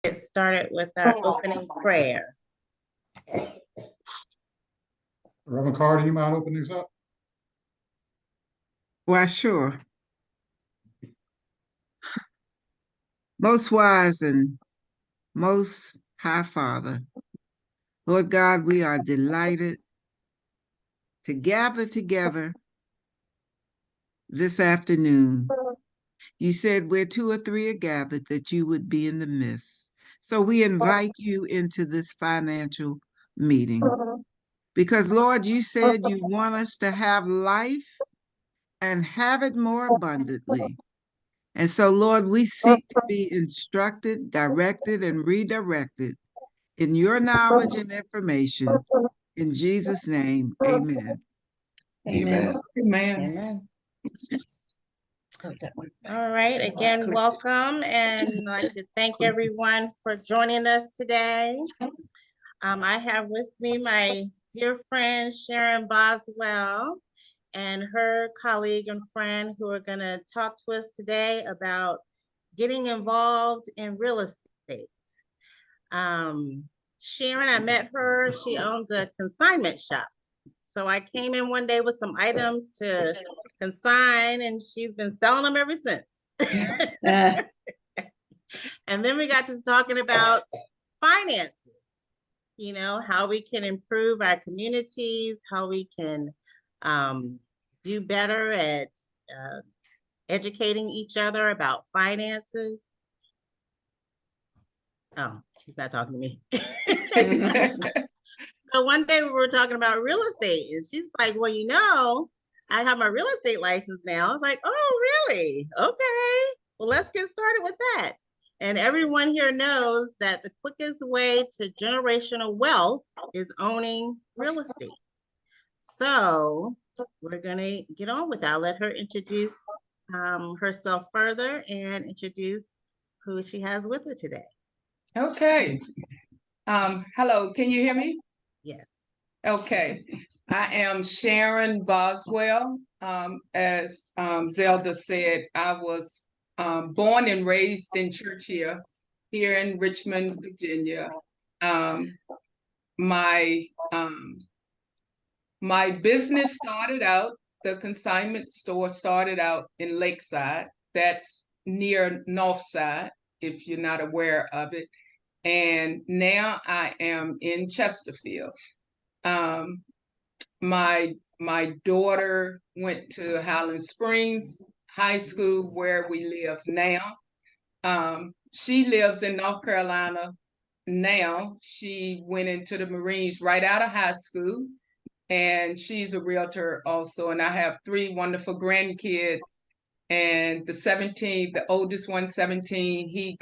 Get started with our opening prayer. Reverend Carter, you mind opening this up? Why, sure. Most wise and most high Father, Lord God, we are delighted to gather together this afternoon. You said where two or three are gathered, that you would be in the midst. So we invite you into this financial meeting because, Lord, you said you want us to have life and have it more abundantly. And so, Lord, we seek to be instructed, directed, and redirected in your knowledge and information. In Jesus' name, amen. Amen. Amen. All right, again, welcome, and I'd like to thank everyone for joining us today. I have with me my dear friend Sharon Boswell and her colleague and friend who are going to talk to us today about getting involved in real estate. Sharon, I met her. She owns a consignment shop. So I came in one day with some items to consign, and she's been selling them ever since. And then we got to talking about finances, you know, how we can improve our communities, how we can do better at educating each other about finances. Oh, she's not talking to me. So one day we were talking about real estate, and she's like, well, you know, I have my real estate license now. I was like, oh, really? Okay. Well, let's get started with that. And everyone here knows that the quickest way to generational wealth is owning real estate. So we're going to get on with that. I'll let her introduce herself further and introduce who she has with her today. Okay. Hello, can you hear me? Yes. Okay. I am Sharon Boswell. As Zelda said, I was born and raised in church here in Richmond, Virginia. My business started out, the consignment store started out in Lakeside. That's near Northside, if you're not aware of it. And now I am in Chesterfield. My daughter went to Highland Springs High School, where we live now. She lives in North Carolina now. She went into the Marines right out of high school, and she's a realtor also. And I have three wonderful grandkids. And the oldest one, 17, he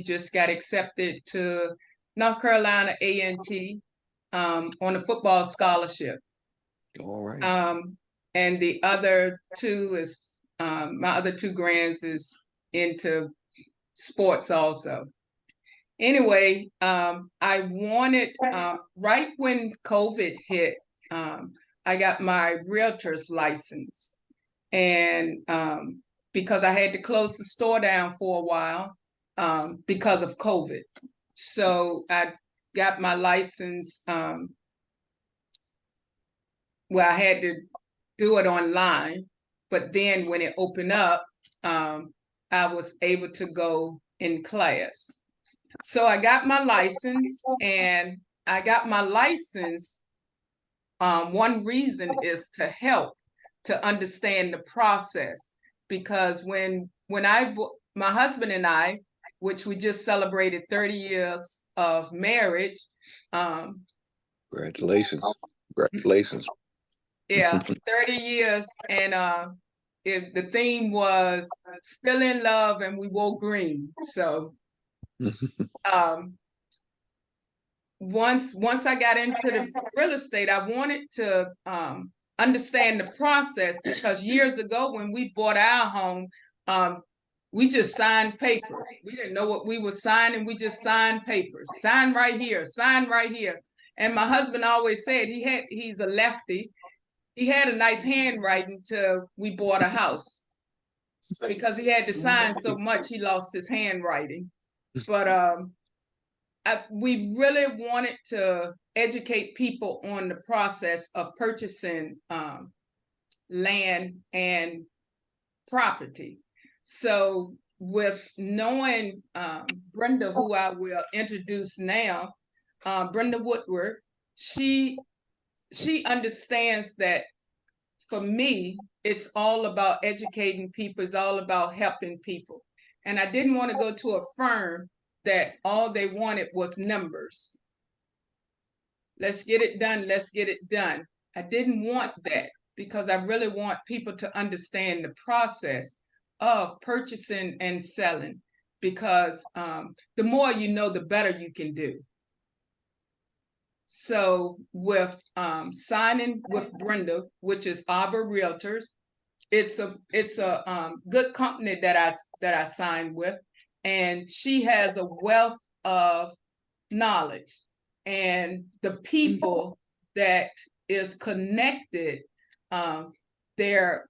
just got accepted to North Carolina A&T on a football scholarship. All right. And the other two is, my other two grands is into sports also. Anyway, I wanted, right when COVID hit, I got my realtor's license. And because I had to close the store down for a while because of COVID. So I got my license. Well, I had to do it online, but then when it opened up, I was able to go in class. So I got my license, and I got my license. One reason is to help to understand the process, because when my husband and I, which we just celebrated 30 years of marriage. Congratulations. Yeah, 30 years. And the theme was still in love and we wore green. So once I got into the real estate, I wanted to understand the process, because years ago when we bought our home, we just signed papers. We didn't know what we were signing. We just signed papers. Sign right here, sign right here. And my husband always said he's a lefty. He had a nice handwriting till we bought a house, because he had to sign so much he lost his handwriting. but we really wanted to educate people on the process of purchasing land and property. So with knowing Brenda, who I will introduce now, Brenda Woodward, she understands that for me, it's all about educating people, it's all about helping people. And I didn't want to go to a firm that all they wanted was numbers. Let's get it done, let's get it done. I didn't want that because I really want people to understand the process of purchasing and selling, because the more you know, the better you can do. So with signing with Brenda, which is Arbor Realtors, it's a good company that I signed with, and she has a wealth of knowledge, and the people that is connected, they're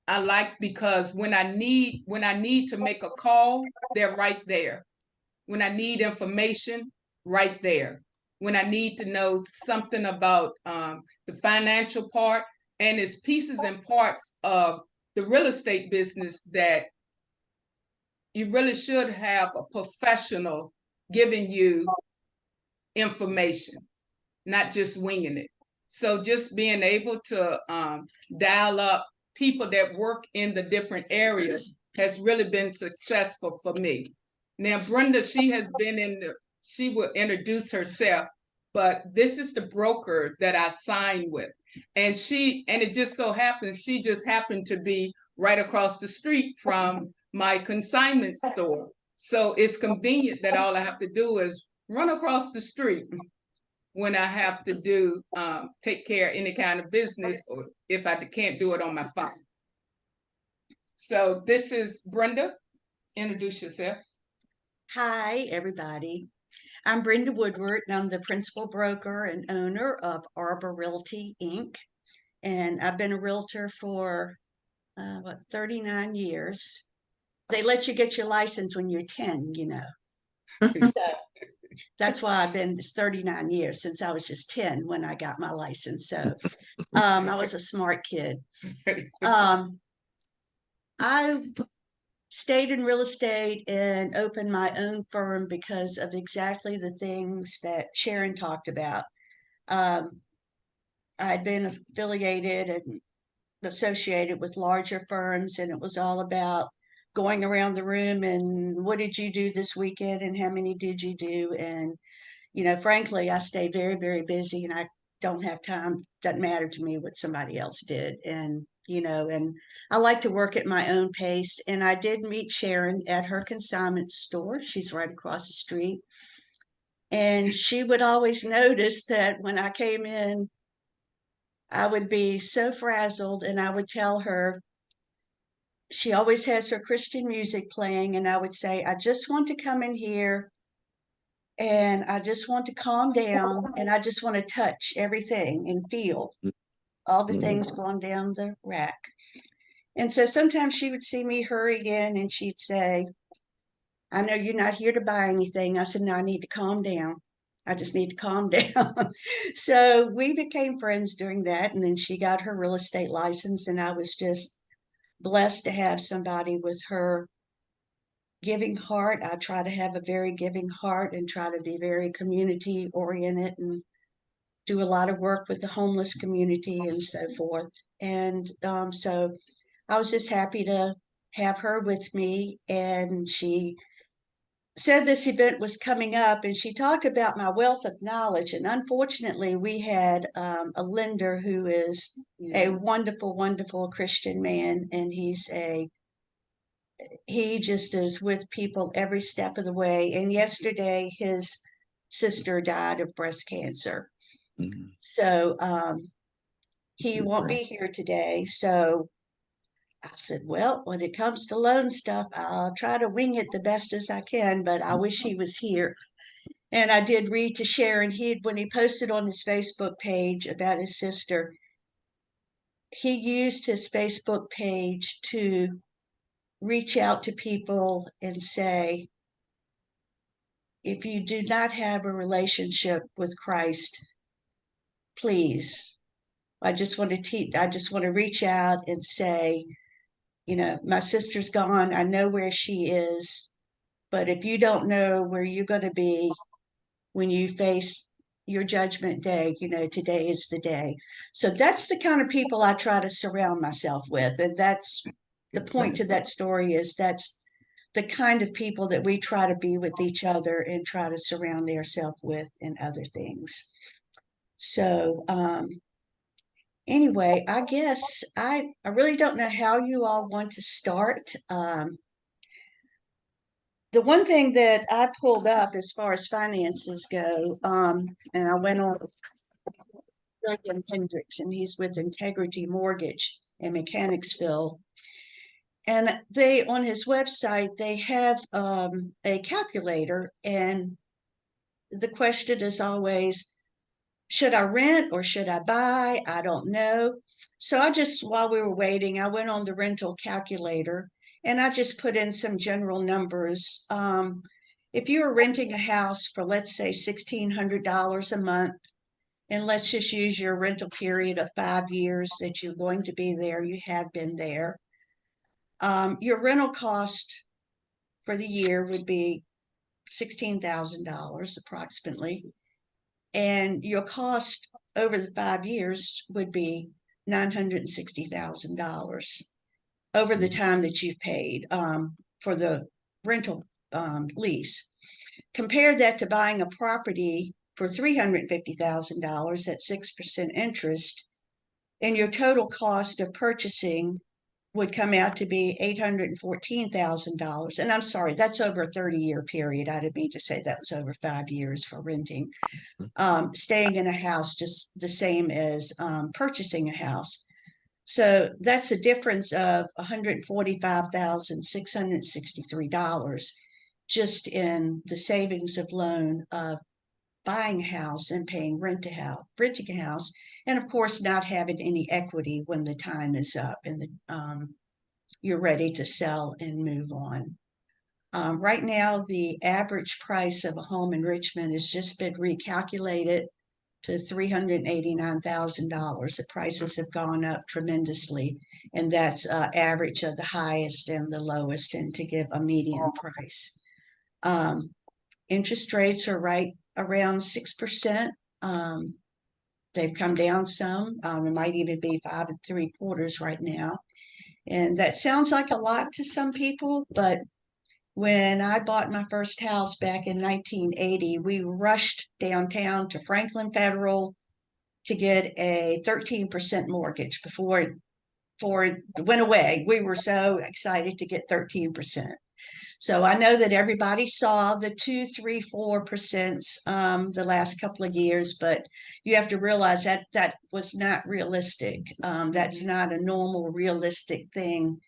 I like, because when I need to make a call, they're right there. When I need information, right there. When I need to know something about the financial part, and it's pieces and parts of the real estate business that you really should have a professional giving you information, not just winging it. So just being able to dial up people that work in the different areas has really been successful for me. Now, Brenda, she will introduce herself, but this is the broker that I signed with. And it just so happens, she just happened to be right across the street from my consignment store. So it's convenient that all I have to do is run across the street when I have to do take care of any kind of business, or if I can't do it on my phone. So this is Brenda. Introduce yourself. Hi, everybody. I'm Brenda Woodward, and I'm the principal broker and owner of Arbor Realty, Inc. And I've been a realtor for 39 years. They let you get your license when you're 10, you know. So that's why it's 39 years, since I was just 10 when I got my license. So I was a smart kid. I stayed in real estate and opened my own firm because of exactly the things that Sharon talked about. I'd been affiliated and associated with larger firms, and it was all about going around the room and what did you do this weekend and how many did you do? And, you know, frankly, I stay very, very busy, and I don't have time. Doesn't matter to me what somebody else did. And, you know, and I like to work at my own pace. And I did meet Sharon at her consignment store. She's right across the street. And she would always notice that when I came in, I would be so frazzled, and I would tell her, she always has her Christian music playing, and I would say, I just want to come in here and I just want to calm down, and I just want to touch everything and feel all the things going down the rack. And so sometimes she would see me hurry in and she'd say, I know you're not here to buy anything. I said, no, I need to calm down. I just need to calm down. So we became friends during that. And then she got her real estate license, and I was just blessed to have somebody with her giving heart. I try to have a very giving heart and try to be very community oriented and do a lot of work with the homeless community and so forth. And so I was just happy to have her with me. And she said this event was coming up, and she talked about my wealth of knowledge. And unfortunately, we had a lender who is a wonderful, wonderful Christian man, and he just is with people every step of the way. And yesterday, his sister died of breast cancer. So he won't be here today. So I said, well, when it comes to loan stuff, I'll try to wing it the best as I can, but I wish he was here. And I did read to Sharon, when he posted on his Facebook page about his sister, he used his Facebook page to reach out to people and say, if you do not have a relationship with Christ, please, I just want to reach out and say, my sister's gone. I know where she is. But if you don't know where you're going to be when you face your judgment day, today is the day. So that's the kind of people I try to surround myself with. And that's the point to that story, is that's the kind of people that we try to be with each other and try to surround ourselves with and other things. So, anyway, I guess I really don't know how you all want to start. The one thing that I pulled up as far as finances go, and I went on William Hendricks, and he's with Integrity Mortgage in Mechanicsville. And they, on his website, they have a calculator, and the question is always, should I rent or should I buy? I don't know. So while we were waiting, I went on the rental calculator and I just put in some general numbers. If you were renting a house for, let's say, $1,600 a month, and let's just use your rental period of 5 years that you're going to be there, you have been there, your rental cost for the year would be $16,000 approximately. And your cost over the 5 years would be $960,000 over the time that you've paid for the rental lease. Compare that to buying a property for $350,000 at 6% interest, and your total cost of purchasing would come out to be $814,000. And I'm sorry, that's over a 30-year period. I didn't mean to say that was over 5 years for renting. Staying in a house just the same as purchasing a house. So that's a difference of $145,663 just in the savings of loan of buying a house and paying renting a house, and of course not having any equity when the time is up and you're ready to sell and move on. Right now, the average price of a home in Richmond has just been recalculated to $389,000. The prices have gone up tremendously, and that's average of the highest and the lowest, and to give a median price. Interest rates are right around 6%. They've come down some. It might even be 5 3/4 right now. And that sounds like a lot to some people, but when I bought my first house back in 1980, we rushed downtown to Franklin Federal to get a 13% mortgage before it went away. We were so excited to get 13%. So I know that everybody saw the 2, 3, 4% the last couple of years, but you have to realize that that was not realistic. That's not a normal, realistic thing.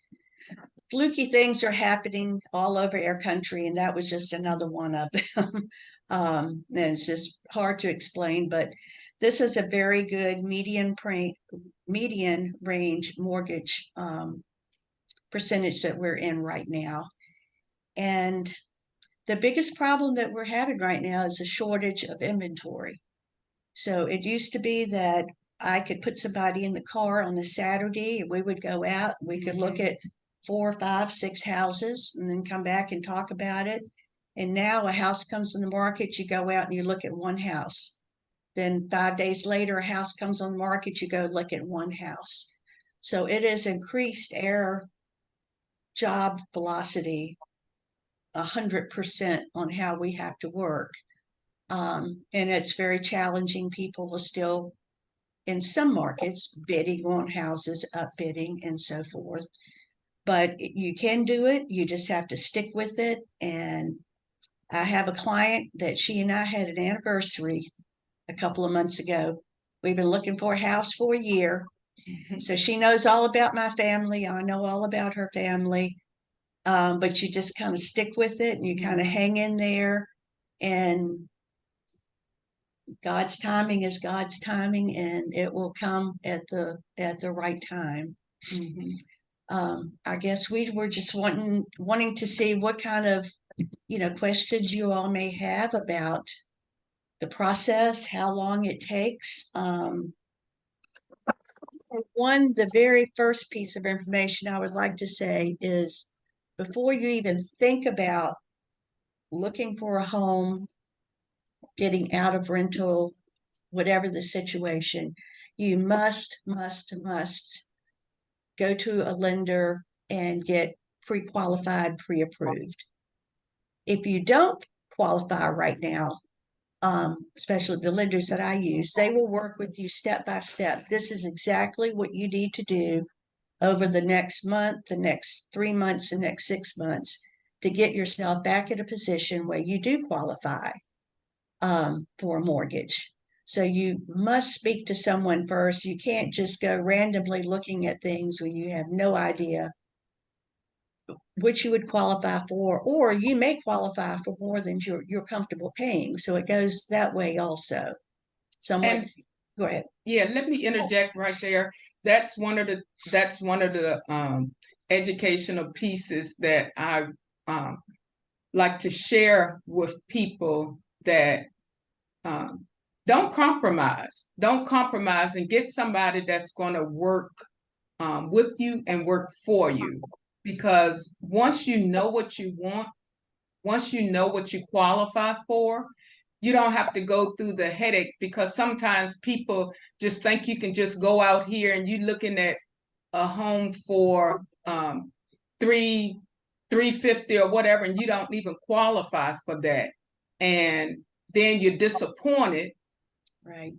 Fluky things are happening all over our country, and that was just another one of them. And it's just hard to explain, but this is a very good median range mortgage percentage that we're in right now. And the biggest problem that we're having right now is a shortage of inventory. So it used to be that I could put somebody in the car on a Saturday and we would go out, we could look at 4, 5, 6 houses and then come back and talk about it. And now a house comes on the market, you go out and you look at one house. Then 5 days later, a house comes on the market, you go look at one house. So it has increased our job velocity 100% on how we have to work. And it's very challenging. People are still, in some markets, bidding on houses, upbidding, and so forth. But you can do it. You just have to stick with it. And I have a client that she and I had an anniversary a couple of months ago. We've been looking for a house for a year. So she knows all about my family. I know all about her family. But you just kind of stick with it and you kind of hang in there, and God's timing is God's timing, and it will come at the right time. I guess we were just wanting to see what kind of questions you all may have about the process, how long it takes. The very first piece of information I would like to say is before you even think about looking for a home, getting out of rental, whatever the situation, you must go to a lender and get pre-qualified, pre-approved. If you don't qualify right now, especially the lenders that I use, they will work with you step by step. This is exactly what you need to do over the next month, the next 3 months, the next 6 months to get yourself back in a position where you do qualify for a mortgage. So you must speak to someone first. You can't just go randomly looking at things when you have no idea which you would qualify for, or you may qualify for more than you're comfortable paying. So it goes that way also. Someone, And go ahead. yeah, let me interject right there. That's one of the educational pieces that I like to share with people, that don't compromise. Don't compromise, and get somebody that's going to work with you and work for you. Because once you know what you want, once you know what you qualify for, you don't have to go through the headache, because sometimes people just think you can just go out here and you looking at a home for 350 or whatever, and you don't even qualify for that. And then you're disappointed. Right.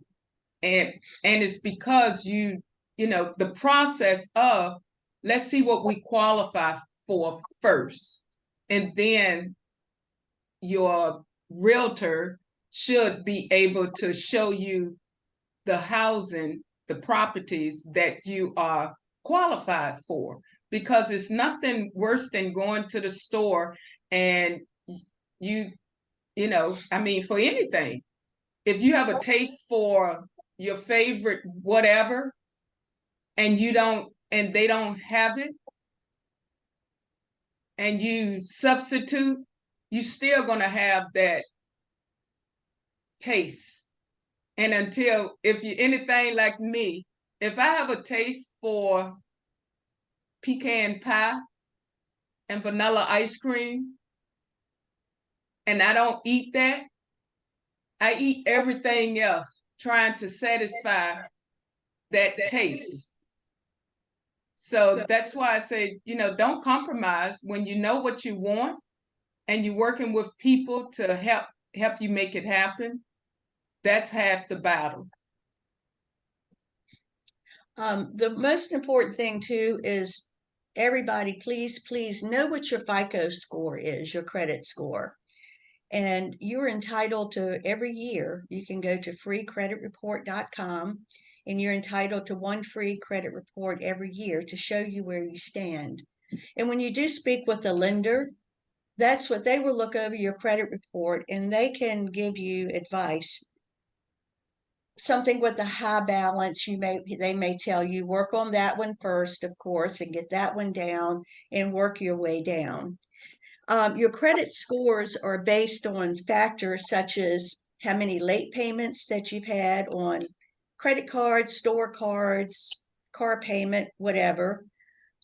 And it's because the process of, let's see what we qualify for first, and then your realtor should be able to show you the housing, the properties that you are qualified for. Because it's nothing worse than going to the store and for anything, if you have a taste for your favorite whatever and they don't have it, and you substitute, you still gonna have that taste. And if you're anything like me, if I have a taste for pecan pie and vanilla ice cream, and I don't eat that, I eat everything else trying to satisfy that taste. So that's why I say, don't compromise when you know what you want and you're working with people to help you make it happen. That's half the battle. The most important thing too is everybody, please know what your FICO score is, your credit score. And you're entitled to, every year, you can go to freecreditreport.com, and you're entitled to one free credit report every year to show you where you stand. And when you do speak with the lender, that's what they will look over, your credit report, and they can give you advice. Something with a high balance, they may tell you work on that one first, of course, and get that one down and work your way down. Your credit scores are based on factors such as how many late payments that you've had on credit cards, store cards, car payment, whatever.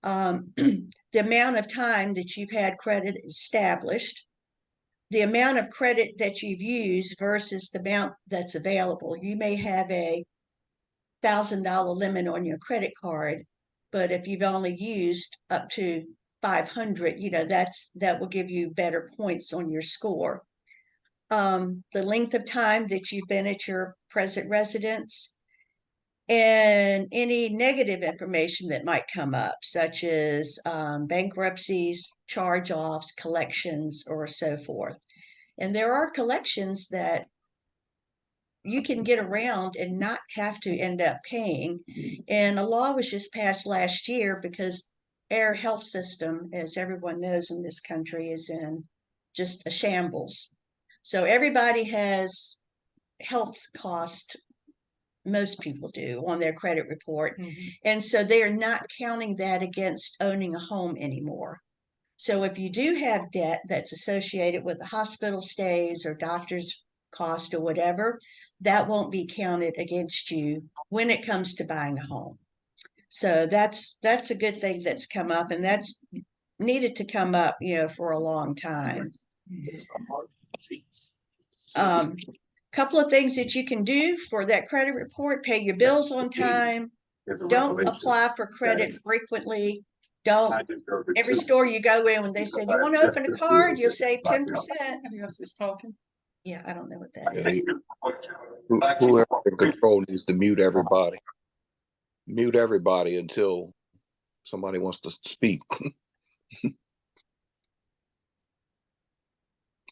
The amount of time that you've had credit established, the amount of credit that you've used versus the amount that's available. You may have a $1,000 limit on your credit card, but if you've only used up to 500, that will give you better points on your score. The length of time that you've been at your present residence, and any negative information that might come up, such as bankruptcies, charge-offs, collections, or so forth. And there are collections that you can get around and not have to end up paying. And a law was just passed last year because our health system, as everyone knows in this country, is in just a shambles. So everybody has health cost, most people do, on their credit report. Mm-hmm. And so they are not counting that against owning a home anymore. So if you do have debt that's associated with the hospital stays or doctor's cost or whatever, that won't be counted against you when it comes to buying a home. So that's a good thing that's come up, and that's needed to come up, for a long time. Couple of things that you can do for that credit report: pay your bills on time. Don't apply for credit frequently. Don't, every store you go in, when they say, you want to open a card, you'll save 10%. Somebody else is talking. Yeah, I don't know what that is. Whoever in control needs to mute everybody. Mute everybody until somebody wants to speak.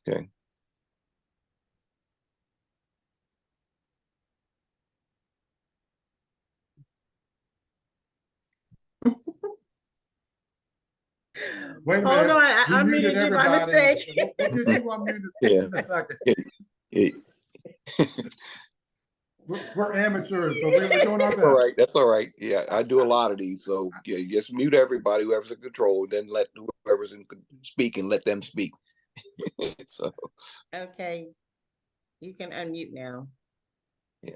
Okay. Wait a Hold minute. on, I You muted unmuted you by everybody. mistake. We'll get you unmuted Yeah. in a second. Yeah. We're amateurs, but we're doing our That's all best. right. That's all right. Yeah, I do a lot of these. So yeah, just mute everybody, whoever's in control, then let whoever's speaking, let them speak. So Okay, you can unmute now. yeah.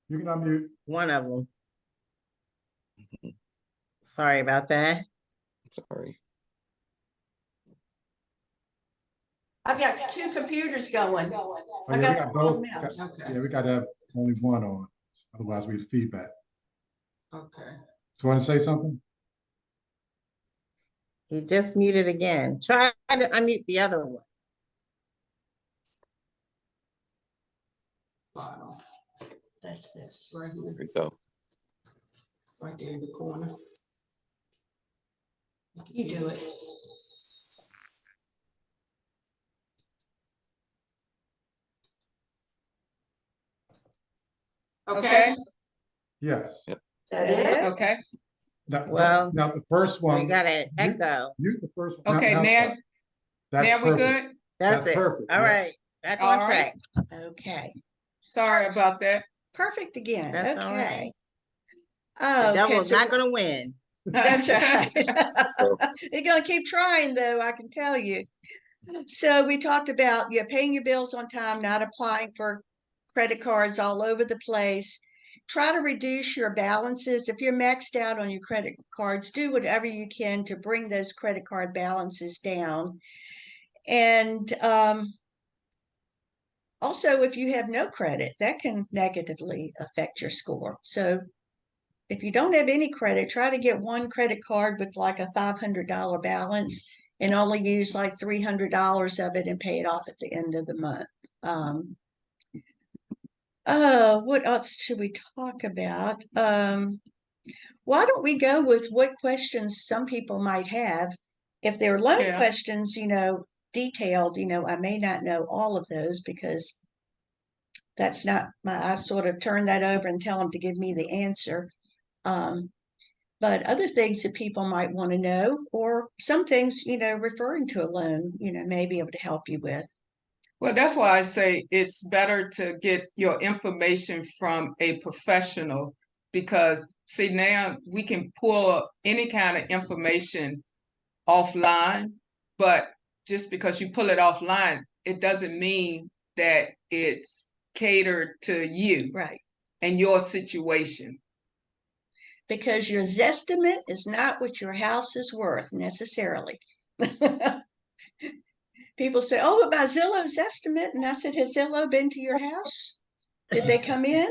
You can unmute. One of them. Sorry about that. Sorry. I've got two computers going. Oh, I yeah, got we got the both. wrong mouse. Yeah, we got to have only one on. Otherwise, we get feedback. Okay. So, want to say something? You just muted again. Try to unmute the other one. Bottom. That's this. Right There here. we go. Right there in the corner. You do it. Okay. Yes. Yep. Is that it? Okay. Now, Well, now the first one. We got an mute- echo. Mute the first one. Okay, Now it's now, fine. That's now we perfect. good? That's That's it. perfect, All yeah. right, back All on right. track. Okay. Sorry about that. Perfect again. That's all Okay. right. The Okay, devil's so not gonna win. that's right. So, They're gonna keep trying, though, I can tell you. So we talked about paying your bills on time, not applying for credit cards all over the place. Try to reduce your balances. If you're maxed out on your credit cards, do whatever you can to bring those credit card balances down. And also, if you have no credit, that can negatively affect your score. So if you don't have any credit, try to get one credit card with like a $500 balance and only use like $300 of it and pay it off at the end of the month. What else should we talk about? Why don't we go with what questions some people might have? If they're loan Yeah. questions, detailed, I may not know all of those because that's not I sort of turn that over and tell them to give me the answer. But other things that people might want to know, or some things, referring to a loan, may be able to help you with. Well, that's why I say it's better to get your information from a professional, because see, now we can pull any kind of information offline, but just because you pull it offline, it doesn't mean that it's catered to you Right. and your situation. Because your Zestimate is not what your house is worth necessarily. People say, oh, about Zillow's estimate. And I said, has Zillow been to your house? Did they come in?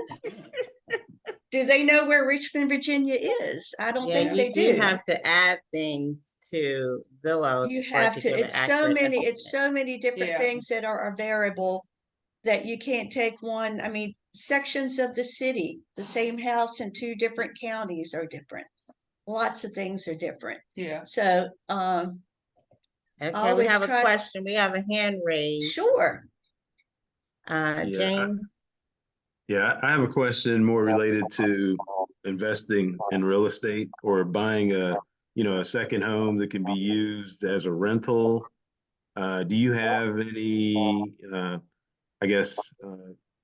Do they know where Richmond, Virginia is? I don't Yeah, think you they do do. have to add things to Zillow You for it have to to, give an it's so accurate many, it's estimate. so many different Yeah. things that are variable that you can't take one. I mean, sections of the city, the same house in two different counties are different. Lots of things are different. Yeah. So, Okay, we always have a try- question. We have a hand raised. sure. Yeah, James, Yeah, I have a question more related to investing in real estate or buying a second home that can be used as a rental. Do you have any, I guess,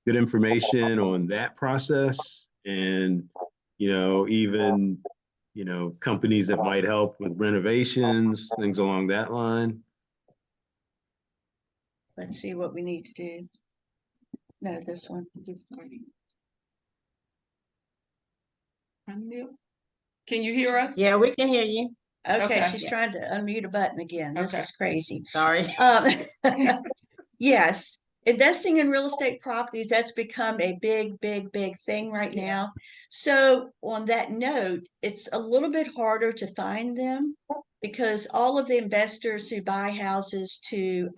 good information on that process? And, even companies that might help with renovations, things along that line? Let's see what we need to do. No, this one. Can you hear us? Yeah, we can hear you. Okay, Okay. she's trying to unmute a button again. This Okay. is crazy. Sorry. Yes, investing in real estate properties, that's become a big, big, big thing right now. So on that note, it's a little bit harder to find them because all of the investors who buy houses to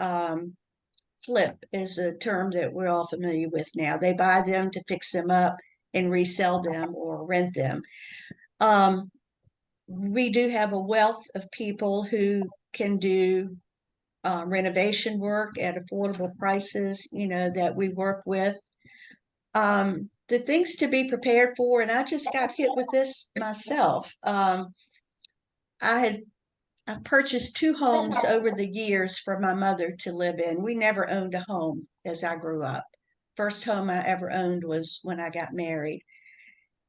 flip is a term that we're all familiar with now. They buy them to fix them up and resell them or rent them. We do have a wealth of people who can do renovation work at affordable prices, that we work with. The things to be prepared for, and I just got hit with this myself. I purchased 2 homes over the years for my mother to live in. We never owned a home as I grew up. First home I ever owned was when I got married.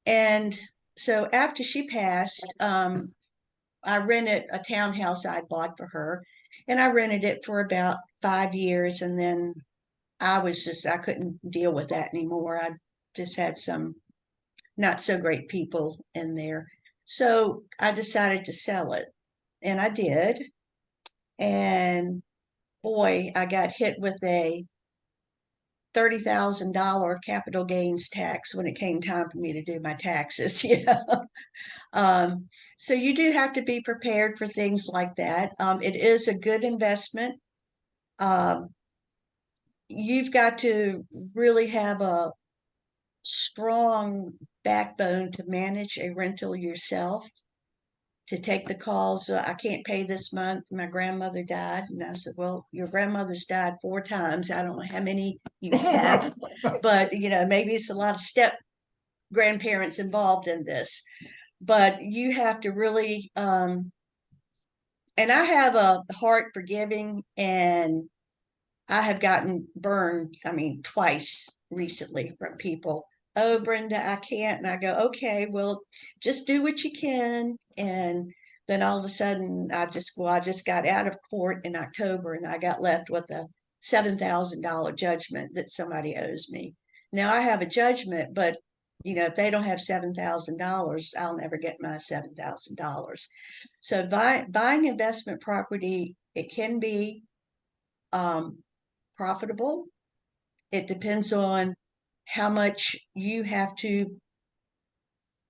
And so after she passed, I rented a townhouse I bought for her, and I rented it for about 5 years. And then I couldn't deal with that anymore. I just had some not so great people in there. So I decided to sell it, and I did. And boy, I got hit with a $30,000 capital gains tax when it came time for me to do my taxes. So you do have to be prepared for things like that. It is a good investment. You've got to really have a strong backbone to manage a rental yourself, to take the calls. I can't pay this month. My grandmother died. And I said, well, your grandmother's died 4 times. I don't know how many you have, but maybe it's a lot of step grandparents involved in this. But you have to really, and I have a heart for giving, and I have gotten burned, twice recently from people. Oh, Brenda, I can't. And I go, okay, well, just do what you can. And then all of a sudden, I just got out of court in October, and I got left with a $7,000 judgment that somebody owes me. Now I have a judgment, but if they don't have $7,000, I'll never get my $7,000. So buying investment property, it can be profitable. It depends on how much you have to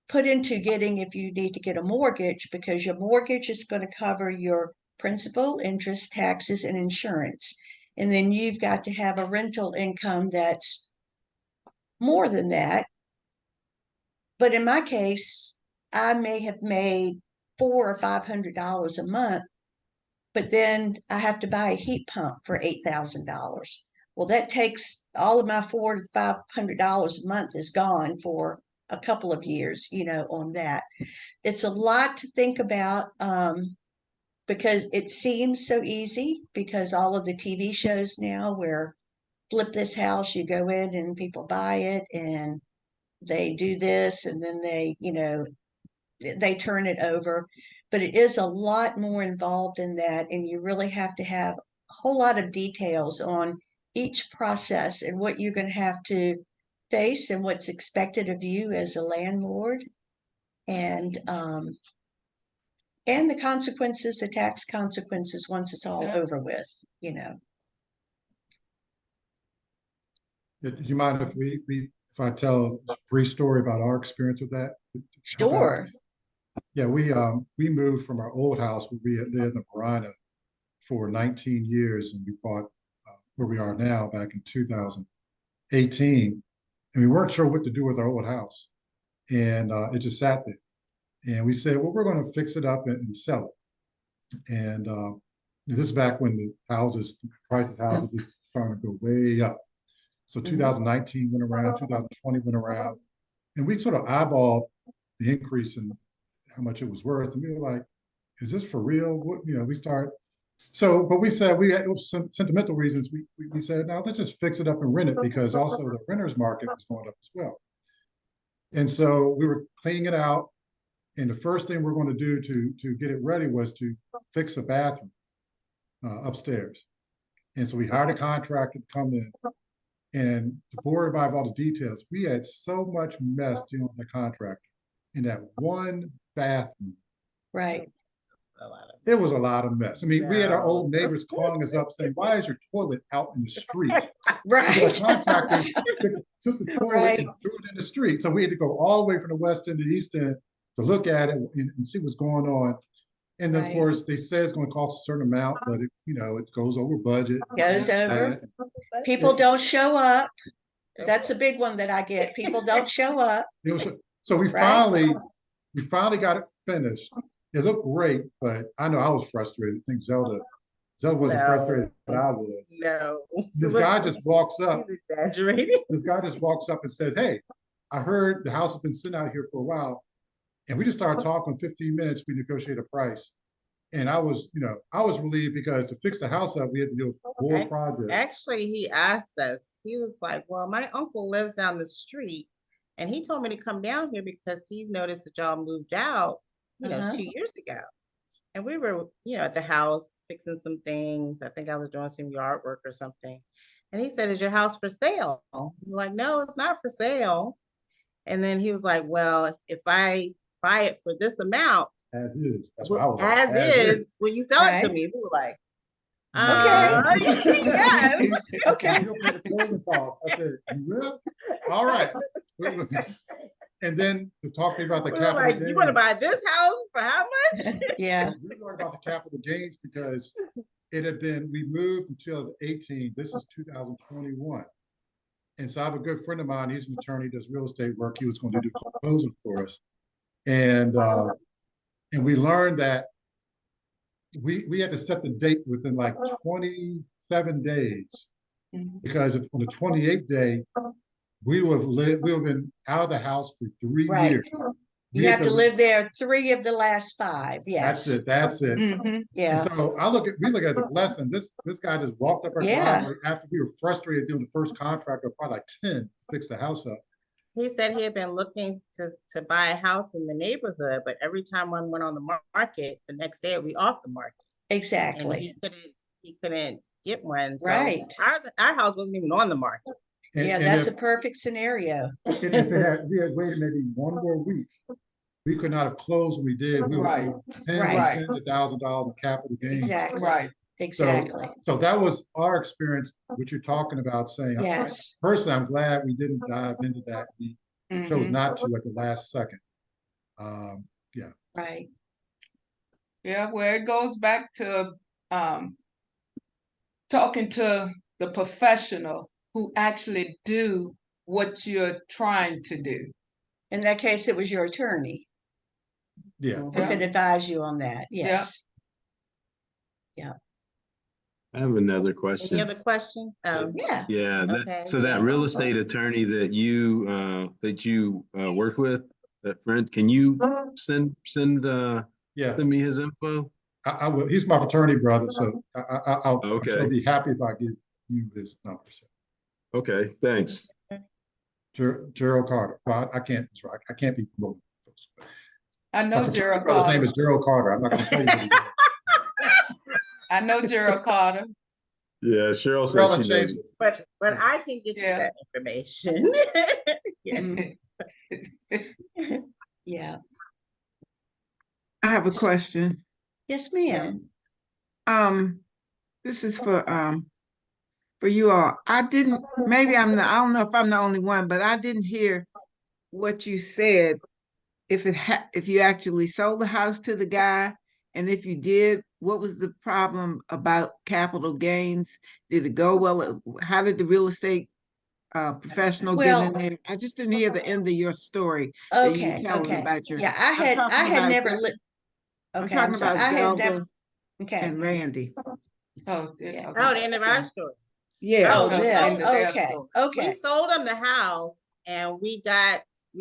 put into getting, if you need to get a mortgage, because your mortgage is going to cover your principal, interest, taxes, and insurance. And then you've got to have a rental income that's more than that. But in my case, I may have made $400 or $500 a month, but then I have to buy a heat pump for $8,000. Well, that takes all of my $400 to $500 a month is gone for a couple of years, on that. It's a lot to think about, because it seems so easy, because all of the TV shows now where flip this house, you go in and people buy it and they do this, and then they turn it over. But it is a lot more involved in that, and you really have to have a whole lot of details on each process and what you're going to have to face and what's expected of you as a landlord, and the consequences, the tax consequences, once it's all over with. Do you mind if I tell a brief story about our experience with that? Sure. Yeah, we moved from our old house where we had lived in Marina for 19 years, and we bought where we are now back in 2018, and we weren't sure what to do with our old house, and it just sat there. And we said, well, we're going to fix it up and sell it. And this is back when the prices of houses just started to go way up. So 2019 went around, 2020 went around, and we sort of eyeballed the increase in how much it was worth. And we were like, is this for real? But we said, it was some sentimental reasons. We said, now let's just fix it up and rent it, because also the renter's market was going up as well. And so we were cleaning it out, And the first thing we're going to do to get it ready was to fix a bathroom upstairs. And so we hired a contractor to come in and to bore everybody with all the details. We had so much mess dealing with the contractor in that one bathroom. Right. It was a lot of mess. I mean, we had our No. old neighbors calling us up saying, "Why is your toilet out in the street?" Right. The contractor took the toilet Right. and threw it in the street. So we had to go all the way from the west end to the east end to look at it and see what's going on. And then, of Right. course, they say it's going to cost a certain amount, but it, it goes over budget. Goes over. People don't show up. That's a big one that I get. People don't show up. So we Right. finally got it finished. It looked great, but I know I was frustrated. I think Zelda wasn't No. frustrated, but I was. No. This guy just walks up. He's exaggerating. This guy just walks up and says, "Hey, I heard the house has been sitting out here for a while." And we just started talking. 15 minutes, we negotiated a price. And I was relieved because to fix the house up, we had to do a full project. Actually, he asked us, he was like, well, my uncle lives down the street and he told me to come down here because he noticed that y'all moved out, 2 years ago. And we were, at the house fixing some things. I think I was doing some yard work or something. And he said, is your house for sale? I'm like, no, it's not for sale. And then he was like, well, if I buy it for this amount, As is. That's what I was like. as is, when you sell it to Right. me, we were like, Okay. yes. Okay. You'll pay the closing costs. I said, "You will? All right." And then to talk to me about the We were capital like, gains. you want to buy this house for how much? Yeah. We learned about the capital gains because we moved in 2018. This is 2021. And so I have a good friend of mine, he's an attorney, does real estate work. He was going to do closing for us. And we learned that we had to set the date within like 27 days. Because if on the 28th day, we would have been out of the house for 3 Right. years. You have to live there 3 of the last 5. Yes. That's it. Mhm. Yeah. And so we look at it as a blessing. This guy just walked up our Yeah. driveway after we were frustrated doing the first contract of probably like 10 to fix the house up. He said he had been looking to buy a house in the neighborhood, but every time one went on the market, the next day it would be off the market. And Exactly. he couldn't get one. So Right. our house wasn't even on the market. Yeah, that's a perfect scenario. And if we had waited maybe one more week, we could not have closed when we did. We Right. were tens Right. and tens of thousands of dollars in capital gains. Exactly. Right. Exactly. So that was our experience, what you're talking about saying. Yes. Personally, I'm glad we didn't dive into that. We chose Mhm. not to at the last second. Yeah. Right. Yeah, well, it goes back to talking to the professional who actually do what you're trying to do. In that case, it was your attorney Yeah. who Yeah. could advise you on that. Yes. I have another Any question. other questions? Yeah. Yeah, Okay, so that yeah. real estate attorney that you work with, that friend, can you send Yeah. me his info? I will. He's my fraternity brother, so I'll Okay. I'm sure be happy if I give you his number. So. Okay, thanks. Gerald Carter. Well, I can't. That's right. I can't be promoted. I know My Gerald brother's name Carter. is Gerald Carter. I'm not going to tell you what he does. I know Gerald Carter. Yeah, Cheryl We're all said in she knows. changes. But I can get you Yeah. that information. Yeah. Yeah. I have a question. Yes, ma'am. This is for you all. I don't know if I'm the only one, but I didn't hear what you said. If you actually sold the house to the guy, and if you did, what was the problem about capital gains? Did it go well? How did the real estate professional get in there? I just didn't hear the end of your story that you were Okay. telling Okay. about your. Yeah, I had never lived. I'm Okay, I'm talking sorry. about I had Zelda never. Okay. and Randy. Oh, Yeah. Oh, the end of our story. Yeah. Oh, we this. sold- Okay. We Okay. sold them the house and we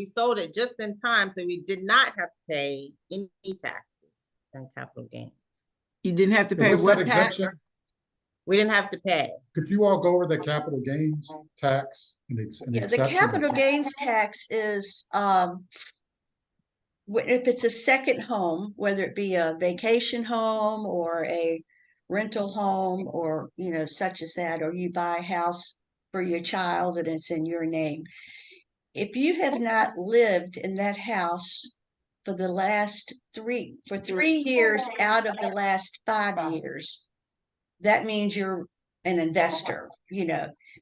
sold it just in time, so we did not have to pay any taxes on capital gains. You didn't have to pay What's what that tax? exemption? We didn't have to pay. Could you all go over the capital gains tax and Yeah, the exception? capital gains tax is if it's a second home, whether it be a vacation home or a rental home or, such as that, or you buy a house for your child and it's in your name. If you have not lived in that house for the last 3 years out of the last 5 years, that means you're an investor,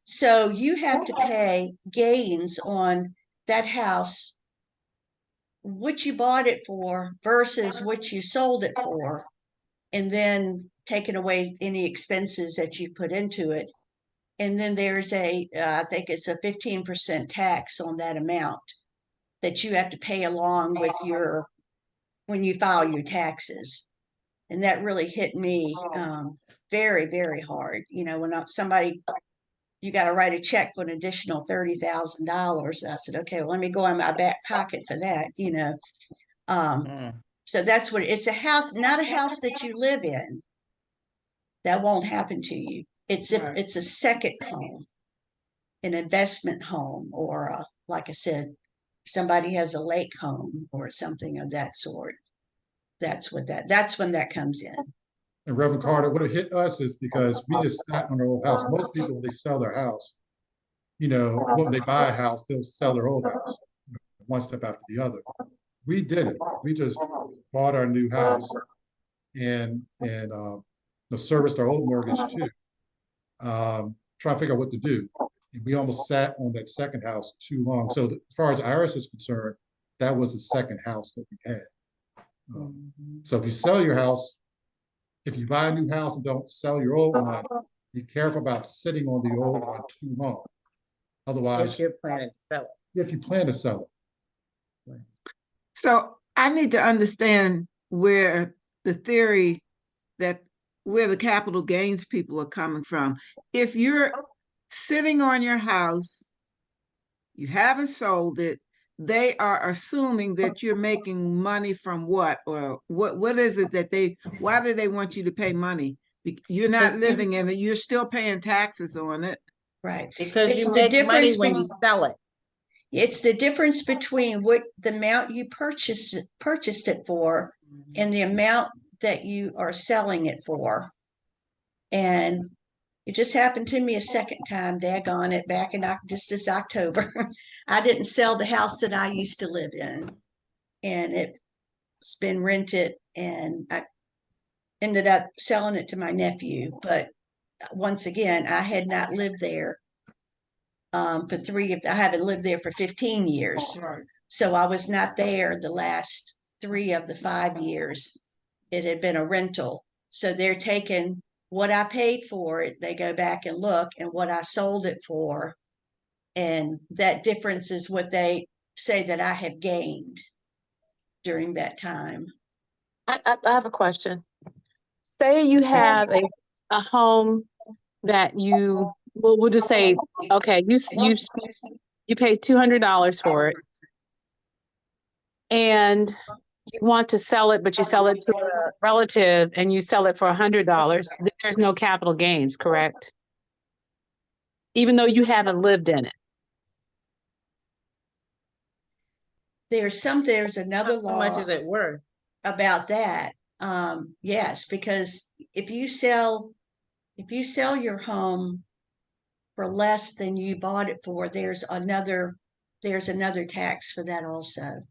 So you have to pay gains on that house, what you bought it for versus what you sold it for, and then taking away any expenses that you put into it. And then there's I think it's a 15% tax on that amount that you have to pay along with when you file your taxes. And that really hit me very, very hard. When somebody, you got to write a check for an additional $30,000. I said, okay, well, let me go in my back pocket for that, So that's what it's a house, not a house that you live in. That won't happen to you. It's a second home, an investment home, or like I said, somebody has a lake home or something of that sort. That's when that comes in. And Reverend Carter, what it hit us is because we just sat on our old house. Most people, when they sell their house, when they buy a house, they'll sell their old house one step after the other. We didn't. We just bought our new house and serviced our old mortgage too. Trying to figure out what to do. And we almost sat on that second house too long. So as far as Iris is concerned, that was the second house that we had. So if you sell your house, if you buy a new house and don't sell your old one, be careful about sitting on the old one too long. Otherwise, if you're planning to sell it. If you plan to sell it. So I need to understand where the theory that where the capital gains people are coming from. If you're sitting on your house, you haven't sold it, they are assuming that you're making money from what? Or what is it that why do they want you to pay money? You're not living in it, you're still paying taxes on it. Right. Because you make money when you sell it. It's the difference between what the amount you purchased it for and the amount that you are selling it for. And it just happened to me a second time, daggone it, back in just this October. I didn't sell the house that I used to live in, and it's been rented, and I ended up selling it to my nephew. But once again, I had not lived there I haven't lived there for 15 years. Right. So I was not there the last 3 of the 5 years. It had been a rental. So they're taking what I paid for it, they go back and look, and what I sold it for. And that difference is what they say that I have gained during that time. I have a question. Say you have a home that we'll just say, okay, you paid $200 for it, and you want to sell it, but you sell it to a relative and you sell it for $100. There's no capital gains, correct? Even though you haven't lived in it. There's another law. How much is it worth? About that. Yes, because if you sell your home for less than you bought it for, there's another tax for that also.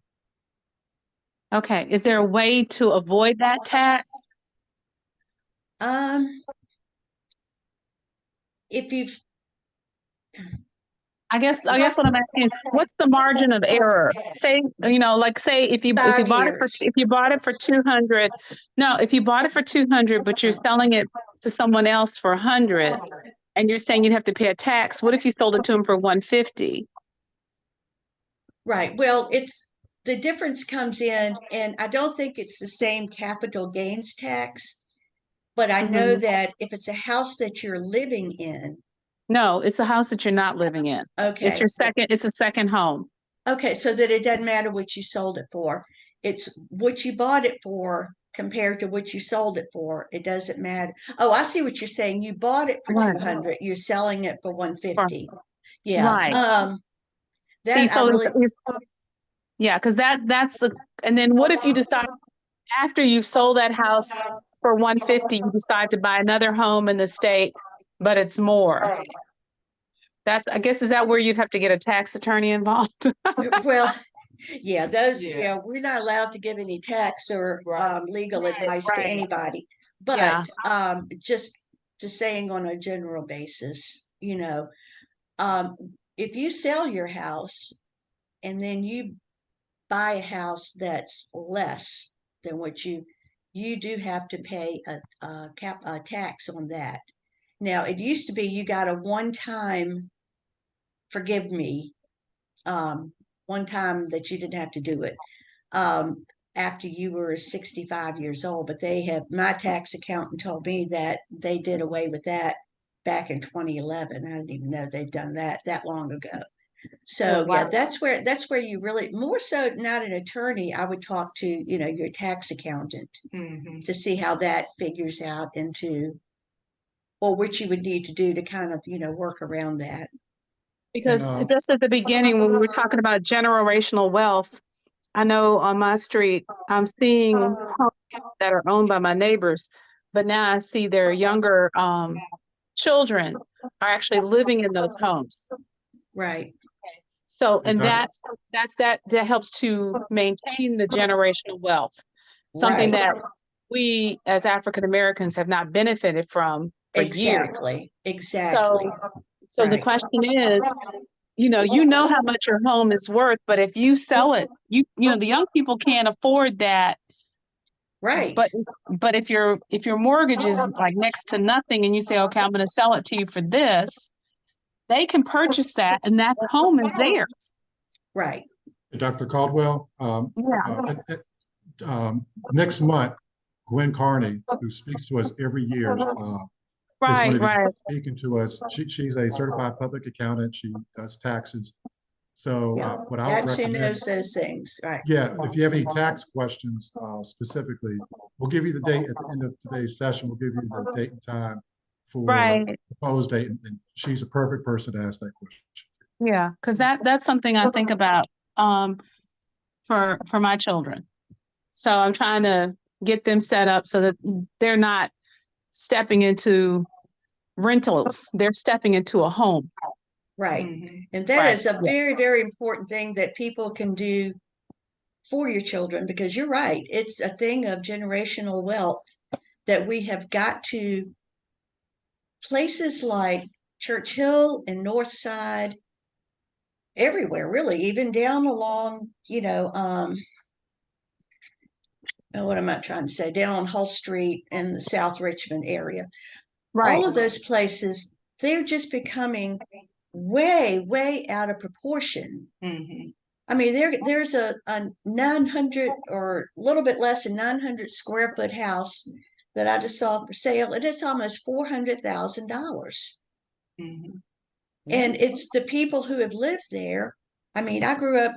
Okay. Is there a way to avoid that tax? If you've I guess what I'm asking is, what's the margin of error? Say, say if you bought it for 200, no, if you bought it for 200, but you're selling it to someone else for 100, and you're saying you'd have to pay a tax. What if you sold it to them for 150? Right. Well, the difference comes in, and I don't think it's the same capital gains tax, but I know that if it's a house that you're living in. No, it's a house that you're not living in. Okay. It's a second home. Okay, so that it doesn't matter what you sold it for. It's what you bought it for compared to what you sold it for. It doesn't matter. Oh, I see what you're saying. You bought it for 200. You're selling it for 150. Yeah. Right. That See, so Yeah, because that's the, and then what if you decide after you've sold that house for 150, you decide to buy another home in the state, but it's more. That's, I guess, is that where you'd have to get a tax attorney involved? Well, yeah, those, Yeah. we're not allowed to give any tax or legal Right, advice to right. anybody. Yeah. But just saying on a general basis, um, if you sell your house and then you buy a house that's less than what you do have to pay a tax on that. Now, it used to be you got a one-time, forgive me, one time that you didn't have to do it after you were 65 years old. But my tax accountant told me that they did away with that back in 2011. I didn't even know they'd done that long ago. Oh, So yeah, wow. that's where you really, more so not an attorney, I would talk to, your tax accountant Mhm. to see how that figures out into, or what you would need to do to kind of, work around that. And Because just at the beginning, when we were talking about generational wealth, I know on my street, I'm seeing homes that are owned by my neighbors, but now I see their younger children are actually living in those homes. Right. So, and and Doc, that helps to maintain the generational wealth, something Right. that we as African Americans have not benefited from for years. Exactly. Exactly. So, so the Right. question is, you know how much your home is worth, but if you sell it, the young people can't afford that. Right. But if your mortgage is like next to nothing and you say, okay, I'm going to sell it to you for this, they can purchase that and that home is theirs. Right. Dr. Caldwell, Yeah. next month, Gwen Carney, who speaks to us every year, is going Right, to be right. speaking to us. She's a certified public accountant. She does taxes. So Yeah. what I would That's who recommend, knows those things. Right. yeah, if you have any tax questions specifically, we'll give you the date at the end of today's session. We'll give you the date and time for Right. the proposed date, and she's a perfect person to ask that question. Yeah. Because that's something I think about for my children. So I'm trying to get them set up so that they're not stepping into rentals. They're stepping into a home. Right. Mhm. And that Right. is a Yeah. very, very important thing that people can do for your children, because you're right. It's a thing of generational wealth that we have got to, places like Churchill and North Side, everywhere, really, even down along, what am I trying to say? Down on Hull Street in the South Richmond area. All Right. of those places, they're just becoming way, way out of proportion. Mhm. I mean, there's a 900 or a little bit less than 900 square foot house that I just saw for sale, and it's almost $400,000. Mhm. And it's the people who have lived there. I mean, I grew up,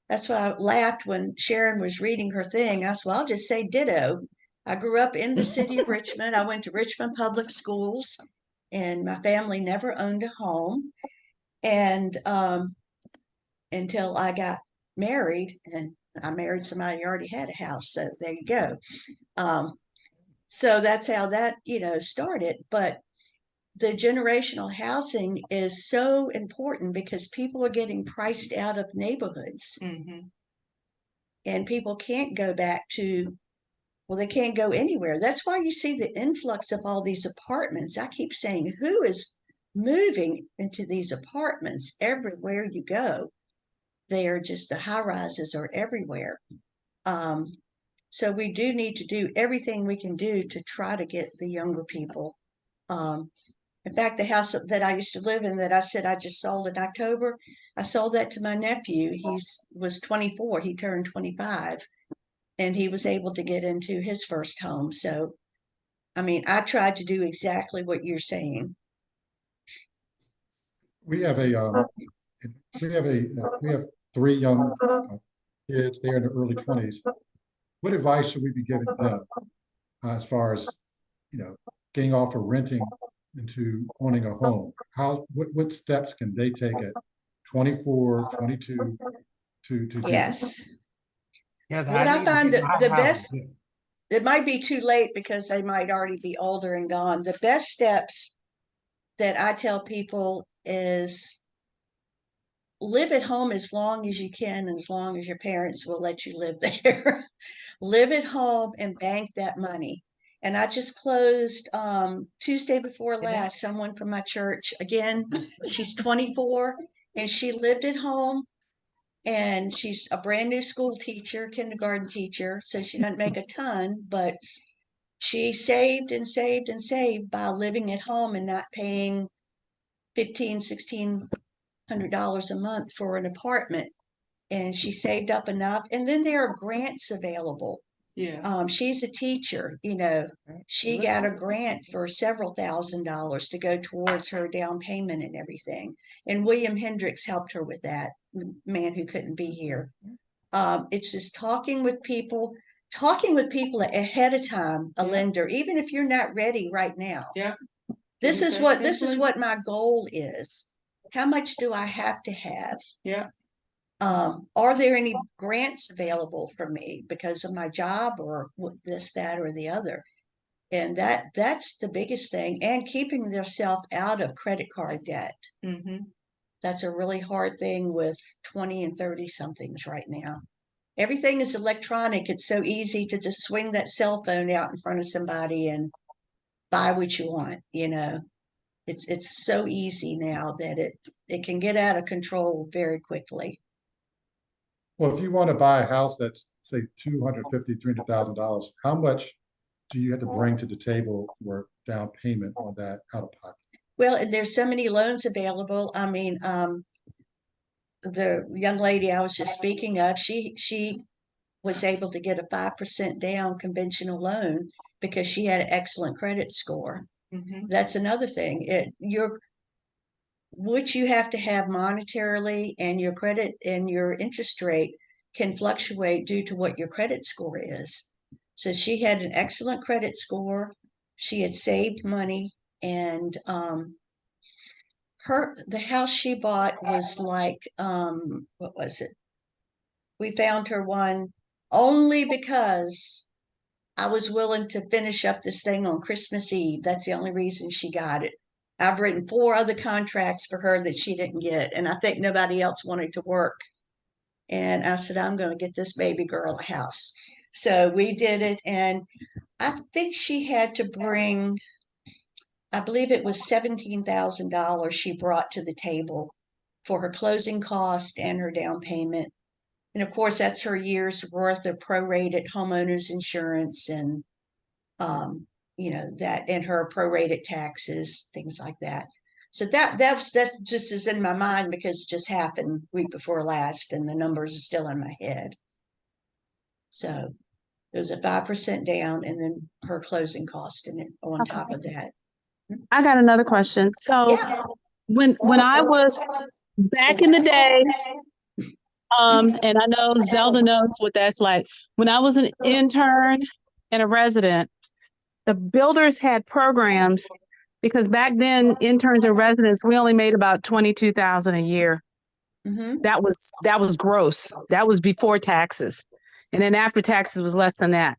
that's why I laughed when Sharon was reading her thing. I said, well, I'll just say ditto. I grew up in the city of Richmond. I went to Richmond Public Schools, and my family never owned a home. And until I got married, and I married somebody who already had a house. So there you go. So that's how that, started. But the generational housing is so important because people are getting priced out of neighborhoods, Mhm. and people can't go back to, well, they can't go anywhere. That's why you see the influx of all these apartments. I keep saying, who is moving into these apartments? Everywhere you go, they are just, the high rises are everywhere. So we do need to do everything we can do to try to get the younger people. In fact, the house that I used to live in that I said I just sold in October, I sold that to my nephew. He was 24. He turned 25, and he was able to get into his first home. So, I mean, I tried to do exactly what you're saying. We have a we have three young kids. They're in their early 20s. What advice should we be giving them as far as getting off of renting into owning a home? What steps can they take at 24, 22 to do that? Yes. Yeah, What I need to find get that my the house best, built. it might be too late because they might already be older and gone. The best steps that I tell people is live at home as long as you can, and as long as your parents will let you live there. Live at home and bank that money. And I just closed Tuesday before last, someone from my church. Again, she's 24 and she lived at home, and she's a brand new school teacher, kindergarten teacher. So she doesn't make a ton, but she saved and saved and saved by living at home and not paying $1,600 a month for an apartment. And she saved up enough. And then there are grants available. Yeah. She's a teacher, you know, she got a grant for several $1,000s to go towards her down payment and everything. And William Hendricks helped her with that, the man who couldn't be here. It's just talking with people ahead of time, a Yeah. lender, even if you're not ready right now. Yeah. This Put it is that what this is simply. what my goal is. How much do I have to have? Yeah. Are there any grants available for me because of my job or this, that, or the other? And that's the biggest thing. And keeping themselves out of credit card debt. Mm-hmm. That's a really hard thing with 20 and 30 somethings right now. Everything is electronic. It's so easy to just swing that cell phone out in front of somebody and buy what you want, you know. It's so easy now that it can get out of control very quickly. Well, if you want to buy a house that's say $250,000, $300,000, how much do you have to bring to the table for down payment on that out of pocket? Well, and there's so many loans available. I mean, the young lady I was just speaking of, she was able to get a 5% down conventional loan because she had an excellent credit score. Mm-hmm. That's another thing. Which you have to have monetarily, and your credit and your interest rate can fluctuate due to what your credit score is. So she had an excellent credit score. She had saved money, and the house she bought was like what was it? We found her one only because I was willing to finish up this thing on Christmas Eve. That's the only reason she got it. I've written 4 other contracts for her that she didn't get, and I think nobody else wanted to work. And I said, I'm going to get this baby girl a house. So we did it, and I think she had to bring, I believe it was $17,000 she brought to the table for her closing cost and her down payment. And of course, that's her year's worth of prorated homeowners insurance and you know, that, and her prorated taxes, things like that. So that just is in my mind because it just happened week before last, and the numbers are still in my head. So it was a 5% down, and then her closing cost and on top of that. I got another question. So Yeah. when I was back in the day, and I know Zelda knows what that's like. When I was an intern and a resident, the builders had programs because back then interns and residents, we only made about 22,000 a year. Mm-hmm. That was gross. That was before taxes. And then after taxes was less than that.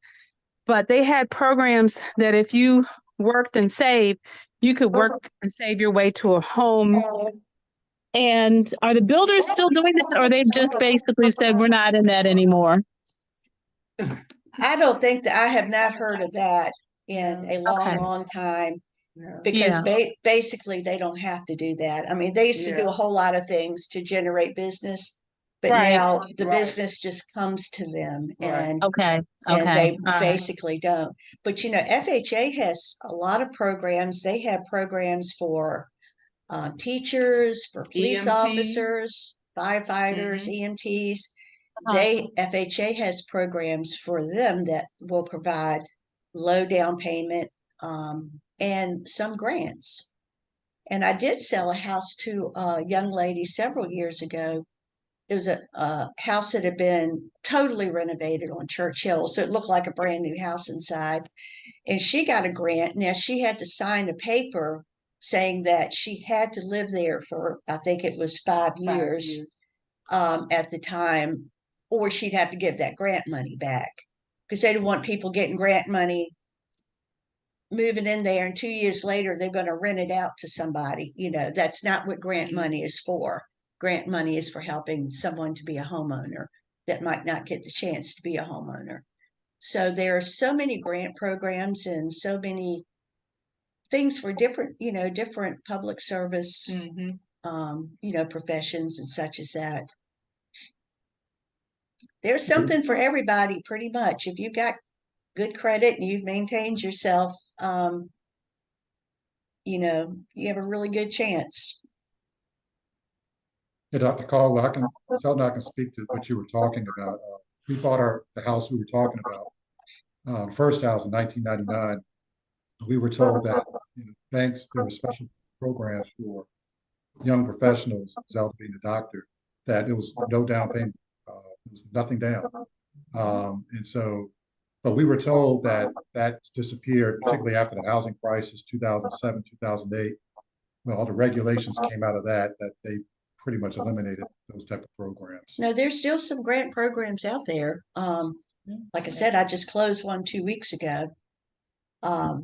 But they had programs that if you worked and saved, you could work and save your way to a home. And are the builders still doing that, or they've just basically said we're not in that anymore? I don't think that I have not heard of that in a long, long time. Because basically they don't have to do that. I mean, they used to do a whole lot of things to generate business, but now the business just comes to them, and they basically don't. But you know, FHA has a lot of programs. They have programs for teachers, for police officers, firefighters, EMTs. FHA has programs for them that will provide low down payment and some grants. And I did sell a house to a young lady several years ago. It was a house that had been totally renovated on Church Hill, so it looked like a brand new house inside. And she got a grant. Now she had to sign a paper saying that she had to live there for, I think it was 5 years. at the time, or she'd have to give that grant money back because they didn't want people getting grant money, moving in there, and 2 years later they're going to rent it out to somebody. That's not what grant money is for. Grant money is for helping someone to be a homeowner that might not get the chance to be a homeowner. So there are so many grant programs and so many things for different public service, professions and such as that. There's something for everybody, pretty much. If you've got good credit and you've maintained yourself, you have a really good chance. Yeah, Dr. Caldwell, I can speak to what you were talking about. We bought the house we were talking about, first house in 1999. We were told that banks, there were special programs for young professionals, without being a doctor, that it was no down payment, it was nothing down. But we were told that disappeared, particularly after the housing crisis, 2007, 2008. Well, all the regulations came out of that they pretty much eliminated those type of programs. No, there's still some grant programs out there. Like I said, I just closed one 2 weeks ago. That's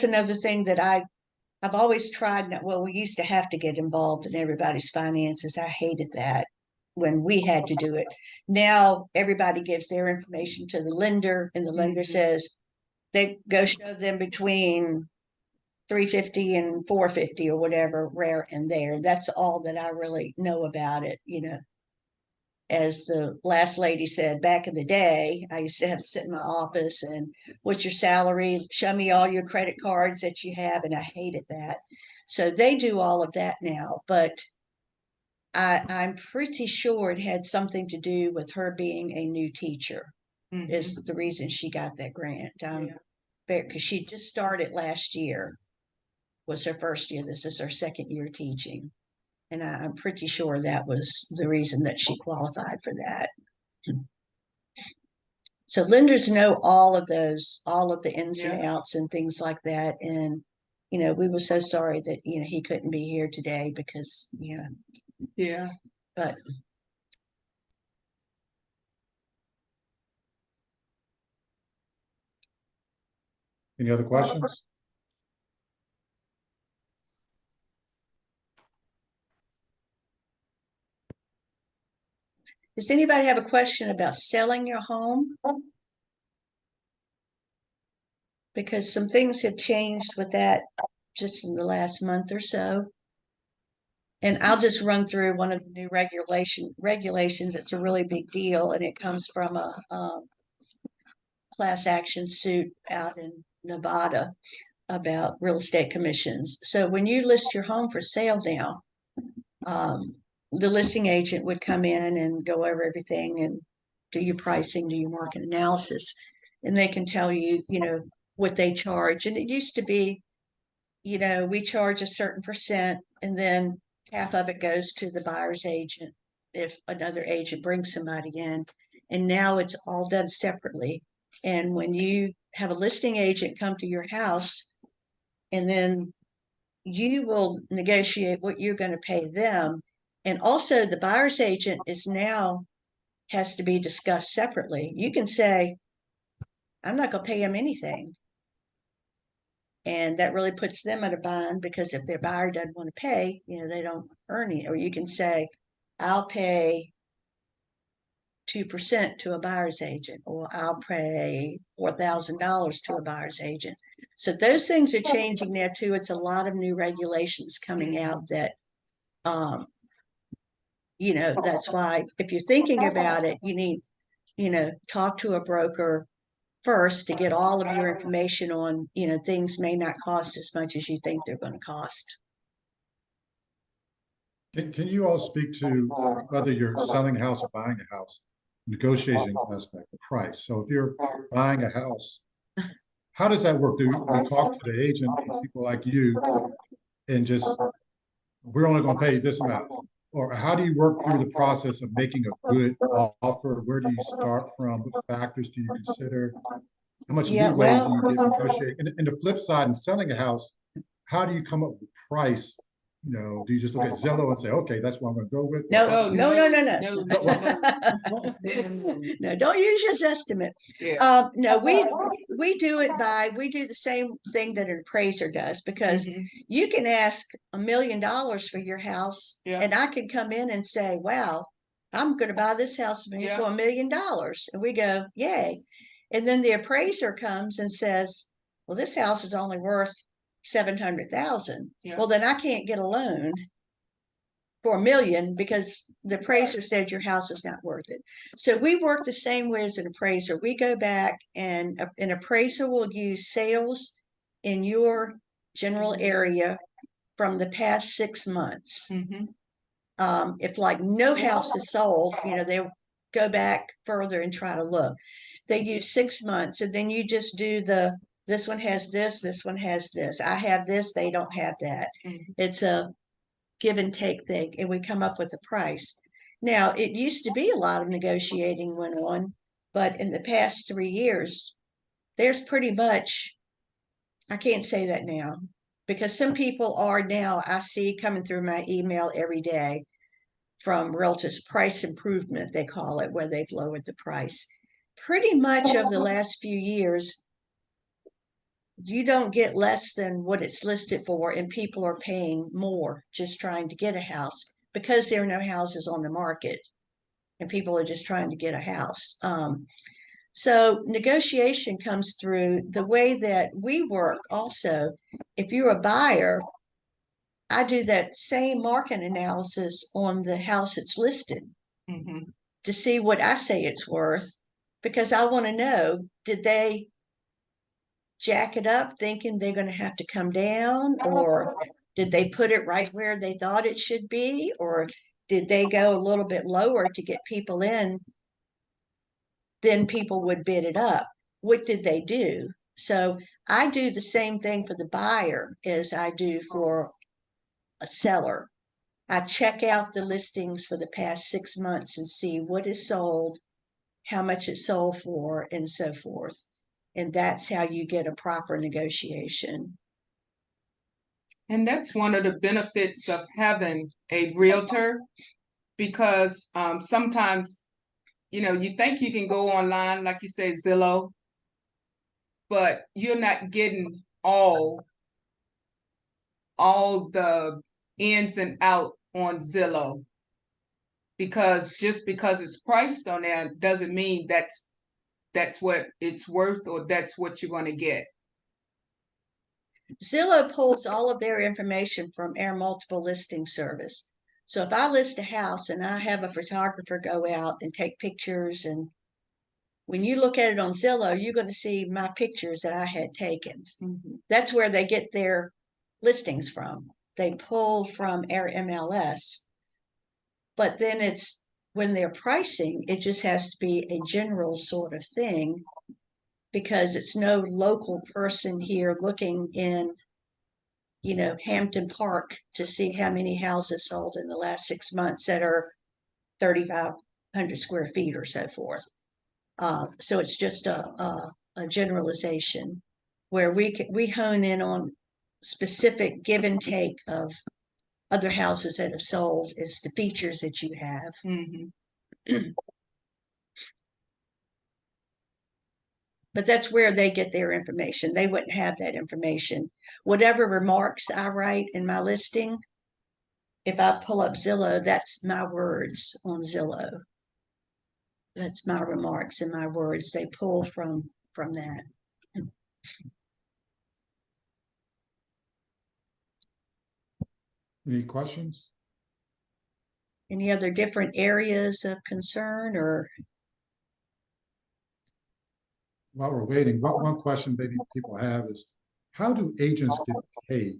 another thing that I've always tried. Well, we used to have to get involved in everybody's finances. I hated that when we had to do it. Now everybody gives their information to the lender, and the lender says they go show them between $350 and $450 or whatever, rare and there. That's all that I really know about it. As the last lady said, back in the day, I used to have to sit in my office and what's your salary? Show me all your credit cards that you have. And I hated that. So they do all of that now, but I'm pretty sure it had something to do with her being a new teacher is the reason she got that grant. Because she just started last year, was her first year. This is her second year teaching. And I'm pretty sure that was the reason that she qualified for that. So lenders know all of the ins and outs and things like that. And, we were so sorry that, he couldn't be here today because, Yeah. But any other questions? does anybody have a question about selling your home? Because some things have changed with that just in the last month or so. And I'll just run through one of the new regulations. It's a really big deal, and it comes from a class action suit out in Nevada about real estate commissions. So when you list your home for sale now, the listing agent would come in and go over everything and do your pricing, do your market analysis, and they can tell you, what they charge. And it used to be, we charge a certain percent, and then half of it goes to the buyer's agent if another agent brings somebody in. And now it's all done separately. And when you have a listing agent come to your house, and then you will negotiate what you're going to pay them. And also the buyer's agent has to be discussed separately. You can say, I'm not going to pay him anything. And that really puts them in a bind because if their buyer doesn't want to pay, they don't earn it. Or you can say, I'll pay 2% to a buyer's agent, or I'll pay $4,000 to a buyer's agent. So those things are changing there too. It's a lot of new regulations coming out that, that's why if you're thinking about it, you need, talk to a broker first to get all of your information on, things may not cost as much as you think they're going to cost. Can you all speak to whether you're selling a house or buying a house, negotiating aspect, the price? So if you're buying a house, how does that work? Do you talk to the agent, people like you, and just, we're only going to pay this amount? Or how do you work through the process of making a good offer? Where do you start from? What factors do you consider? How much leeway do you give negotiate? And the flip side, in selling a house, how do you come up with a price do you just look at Zillow and say, okay, that's what I'm going to go with? No, Oh, no, no, no, no. no, No, don't use your estimate. Yeah. No, we do the same thing that an appraiser does, because Mhm. you can ask $1 million for your house, Yeah. and I can come in and say, wow, I'm going to buy this house for Yeah. $1 million. And we go, yay. And then the appraiser comes and says, well, this house is only worth 700,000. Yeah. Well, then I can't get a loan for $1 million because the appraiser said your house is not worth it. So we work the same way as an appraiser. We go back, and an appraiser will use sales in your general area from the past 6 months. Mhm. If like no house is sold, they'll go back further and try to look. They use 6 months, and then you just do this one has this one has this. I have this, they don't have that. Mhm. It's a give and take thing, and we come up with a price. Now, it used to be a lot of negotiating went on, but in the past 3 years, there's pretty much, I can't say that now, because some people are now, I see coming through my email every day from realtors, price improvement, they call it, where they've lowered the price. Pretty much of the last few years, you don't get less than what it's listed for, and people are paying more just trying to get a house because there are no houses on the market, and people are just trying to get a house. So negotiation comes through the way that we work. Also, if you're a buyer, I do that same market analysis on the house that's listed Mhm. to see what I say it's worth, because I want to know, did they jack it up thinking they're going to have to come down, or did they put it right where they thought it should be, or did they go a little bit lower to get people in? Then people would bid it up. What did they do? So I do the same thing for the buyer as I do for a seller. I check out the listings for the past 6 months and see what is sold, how much it sold for, and so forth. And that's how you get a proper negotiation. And that's one of the benefits of having a realtor, because sometimes, you think you can go online, like you say, Zillow, but you're not getting all the ins and out on Zillow, because just because it's priced on there doesn't mean that's what it's worth, or that's what you're going to get. Zillow pulls all of their information from our multiple listing service. So if I list a house and I have a photographer go out and take pictures, and when you look at it on Zillow, you're going to see my pictures that I had taken. Mm-hmm. That's where they get their listings from. They pull from our MLS. But then it's when they're pricing, it just has to be a general sort of thing, because it's no local person here looking in, Hampton Park to see how many houses sold in the last 6 months that are 3,500 square feet or so forth. So it's just a generalization where we hone in on specific give and take of other houses that have sold. It's the features that you have. Mm-hmm. But that's where they get their information. They wouldn't have that information. Whatever remarks I write in my listing, if I pull up Zillow, that's my words on Zillow. That's my remarks and my words. They pull from that. Any questions? Any other different areas of concern? Or While we're waiting, one question maybe people have is, how do agents get paid?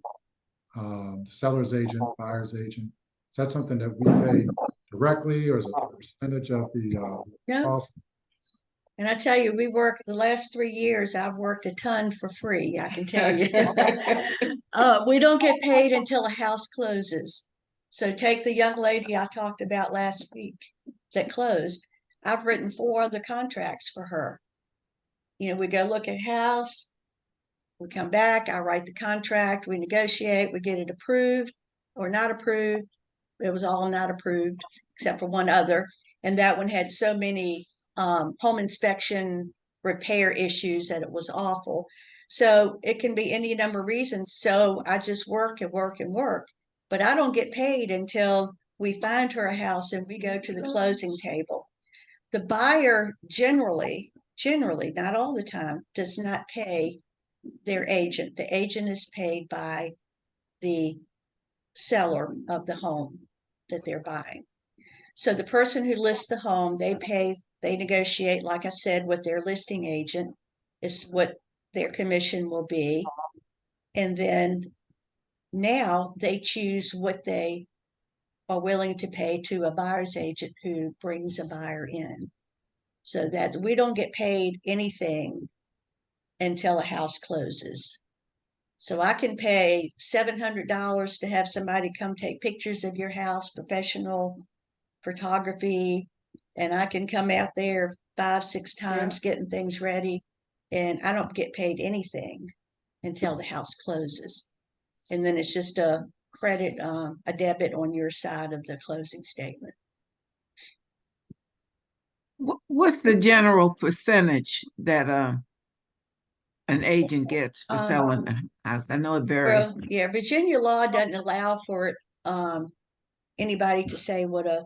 Seller's agent, buyer's agent? Is that something that we pay directly, or is it a percentage of the no. cost? And I tell you, we worked the last 3 years, I've worked a ton for free, I can tell you. We don't get paid until a house closes. So take the young lady I talked about last week that closed. I've written 4 other contracts for her. We go look at house, we come back, I write the contract, we negotiate, we get it approved. or not approved. It was all not approved except for one other. And that one had so many home inspection repair issues that it was awful. So it can be any number of reasons. So I just work and work and work, but I don't get paid until we find her a house and we go to the closing table. The buyer generally, not all the time, does not pay their agent. The agent is paid by the seller of the home that they're buying. So the person who lists the home, they negotiate, like I said, with their listing agent, is what their commission will be. And then now they choose what they are willing to pay to a buyer's agent who brings a buyer in, so that we don't get paid anything until a house closes. So I can pay $700 to have somebody come take pictures of your house, professional photography, and I can come out there 5-6 times getting things ready, and I don't get paid anything until the house closes. And then it's just a credit, a debit on your side of the closing statement. What's the general percentage that an agent gets for selling the house? I know it varies. Well, yeah, Virginia law doesn't allow for anybody to say what a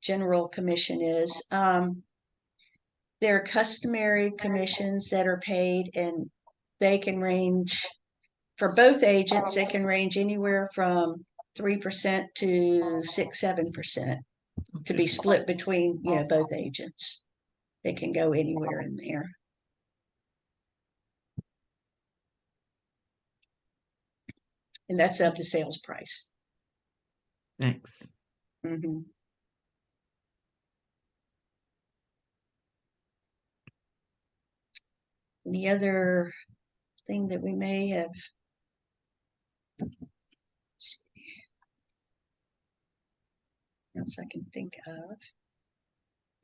general commission is. There are customary commissions that are paid, and they can range for both agents. They can range anywhere from 3% to 6-7% to be split between both agents. They can go anywhere in there. And that's of the sales price. Thanks. Mm-hmm. Any other thing that we may have? Else I can think of.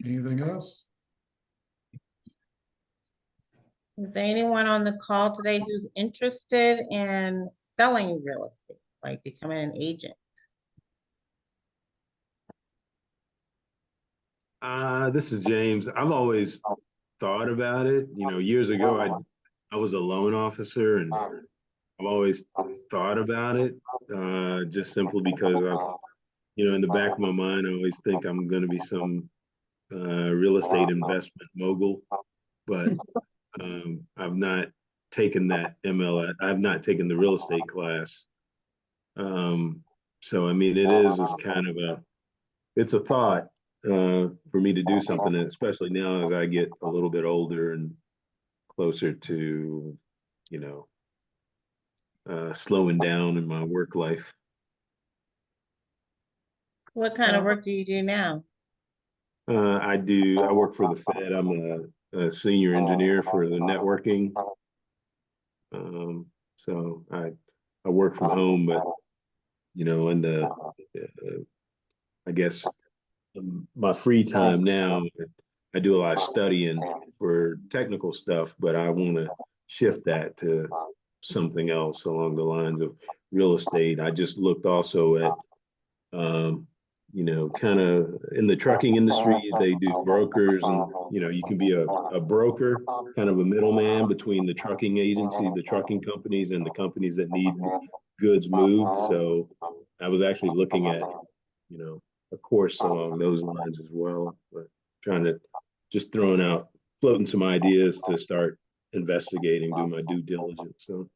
Anything else? Is there anyone on the call today who's interested in selling real estate, like becoming an agent? This is James. I've always thought about it. Years ago, I was a loan officer, and I've always thought about it, just simply because in the back of my mind, I always think I'm going to be some real estate investment mogul, but I've not taken that MLS. I've not taken the real estate class. So I mean, it's kind of it's a thought for me to do something, especially now as I get a little bit older and closer to, slowing down in my work life. What kind of work do you do now? I work for the Fed. I'm a senior engineer for the networking. So I work from home, but in the I guess my free time now, I do a lot of studying for technical stuff, but I want to shift that to something else along the lines of real estate. I just looked also at kind of in the trucking industry, they do brokers, and you can be a broker, kind of a middleman between the trucking agency, the trucking companies, and the companies that need goods moved. So I was actually looking at a course along those lines as well, but trying to just floating some ideas to start investigating, do my due diligence. So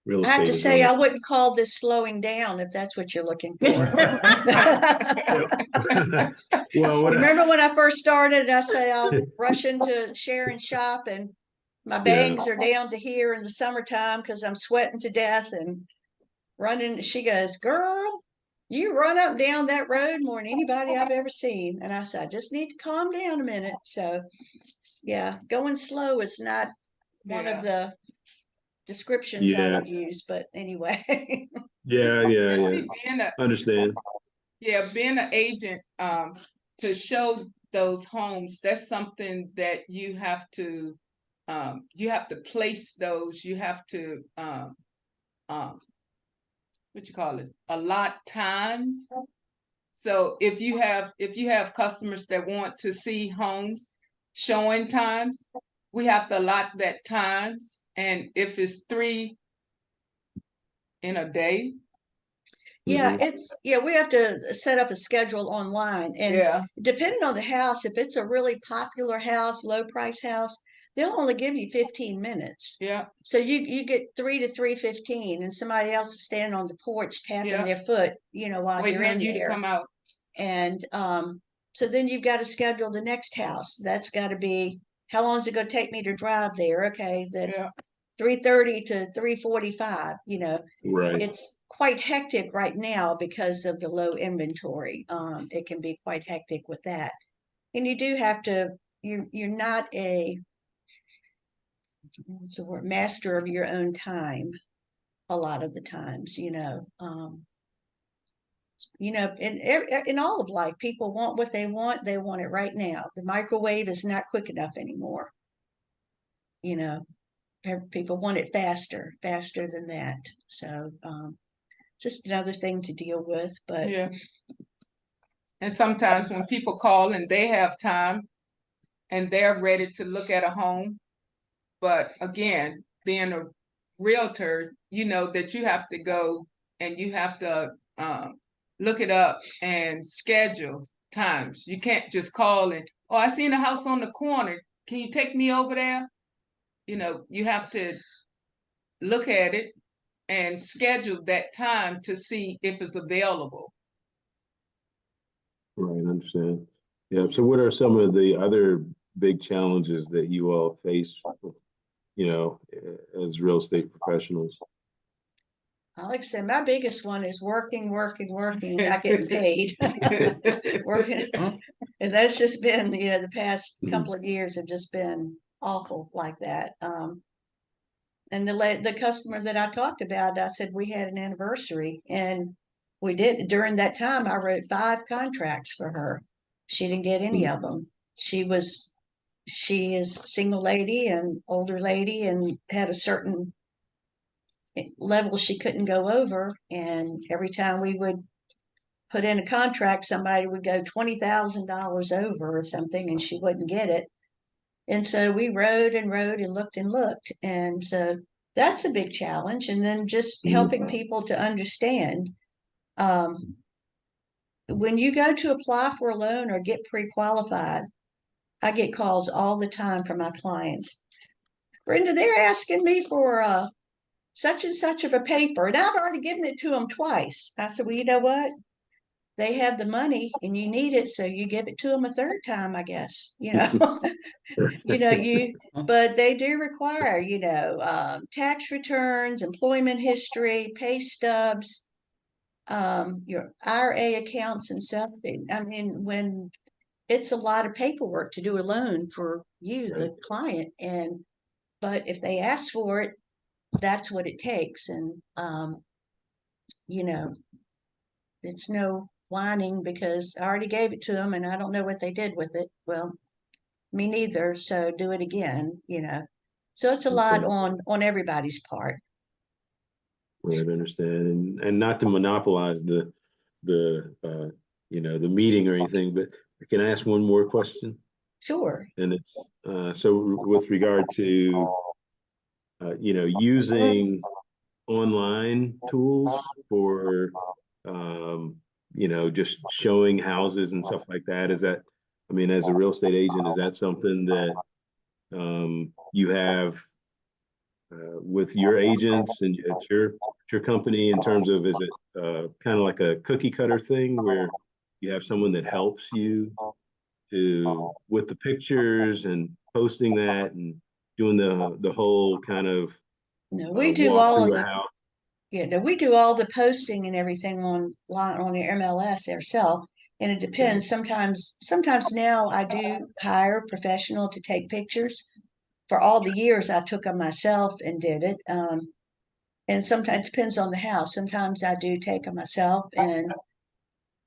real I have estate to is say, one I of wouldn't call this slowing down if that's what you're looking for. Well, Remember when I first started, I say I'll rush into Sharon's shop and my bangs are down to here in the summertime because I'm sweating to death and running. She goes, "Girl, you run up and down that road more than anybody I've ever seen." And I said, "I just need to calm down a minute." So yeah, going slow is not one of the descriptions I would use, but anyway. Yeah. Understand. Being an agent, to show those homes, that's something that you have to place those. You have to what you call it, allot times. So if you have customers that want to see homes showing times, we have to allot that times. And if it's 3 in a day, Yeah, Mhm. we have to set up a schedule online, and yeah, depending on the house, if it's a really popular house, low price house, they'll only give you 15 minutes. yeah, So you get 3 to 3:15, and somebody else is standing on the porch tapping yeah, their foot, while you're waiting on in you to there. come out. And so then you've got to schedule the next house. That's got to be, how long is it going to take me to drive there? Okay, the Yeah, 3:30 to 3:45. Right. It's quite hectic right now because of the low inventory. It can be quite hectic with that. And you do have to, you're not what's the word, master of your own time a lot of the times. In all of life, people want what they want it right now. The microwave is not quick enough anymore. You know, people want it faster than that. So, just another thing to deal with, but yeah. And sometimes when people call and they have time and they're ready to look at a home, but again, being a realtor, you know that you have to go and you have to look it up and schedule times. You can't just call and, oh, I seen a house on the corner. Can you take me over there? You have to look at it and schedule that time to see if it's available. Right, I understand. Yeah. So what are some of the other big challenges that you all face, as real estate professionals? like I said, my biggest one is working, and not getting paid. Working, and that's just been, the past couple of years have just been awful like that. And the customer that I talked about, I said we had an anniversary, and we did. During that time, I wrote 5 contracts for her. She didn't get any of them. She is a single lady and older lady, and had a certain level she couldn't go over. And every time we would put in a contract, somebody would go $20,000 over or something, and she wouldn't get it. And so we rode and rode and looked. And so that's a big challenge. And then just helping people to understand, when you go to apply for a loan or get pre-qualified, I get calls all the time from my clients. Brenda, they're asking me for such and such of a paper, and I've already given it to them twice. I said, well, you know what? They have the money and you need it, so you give it to them a third time, I guess. But they do require, tax returns, employment history, pay stubs, your IRA accounts and stuff. I mean, when it's a lot of paperwork to do a loan for you, the client, but if they ask for it, that's what it takes. And, you know, it's no whining because I already gave it to them and I don't know what they did with it. Well, me neither. So do it again. So it's a lot Okay. on everybody's part. Right, I understand. And not to monopolize the meeting or anything, but can I ask one more question? Sure. And it's so with regard to using online tools for just showing houses and stuff like that. Is that, I mean, as a real estate agent, is that something that you have with your agents and at your company in terms of, is it kind of like a cookie cutter thing where you have someone that helps you to with the pictures and posting that and doing the whole kind of No, we do walk all of through a the house? Yeah, no, we do all the posting and everything online on the MLS ourselves. And it Okay. depends. Sometimes now I do hire a professional to take pictures. For all the years I took them myself and did it. And sometimes it depends on the house. Sometimes I do take them myself, and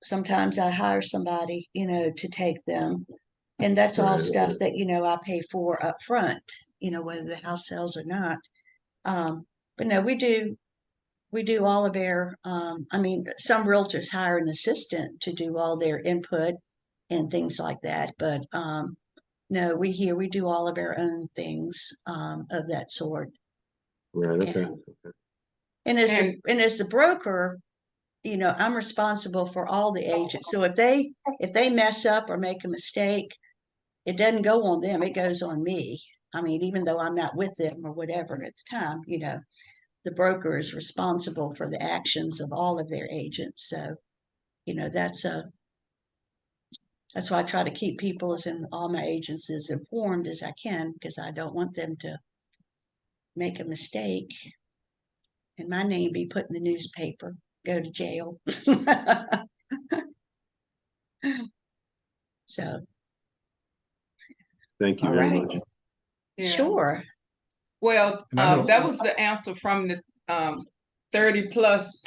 sometimes I hire somebody, to take them. And that's all Right. stuff that, I pay for up front, whether the house sells or not. But no, we do all of our, I mean, some realtors hire an assistant to do all their input and things like that. But no, we do all of our own things of that sort. Right. Okay. And as the broker, you know, I'm responsible for all the agents. So if they mess up or make a mistake, it doesn't go on them, it goes on me. I mean, even though I'm not with them or whatever at the time, you know, the broker is responsible for the actions of all of their agents. So, you know, that's why I try to keep people and all my agents as informed as I can, because I don't want them to make a mistake and my name be put in the newspaper, go to jail. So, Thank you all very right. much. Yeah. Sure. Well, And I know- that was the answer from the 30 plus.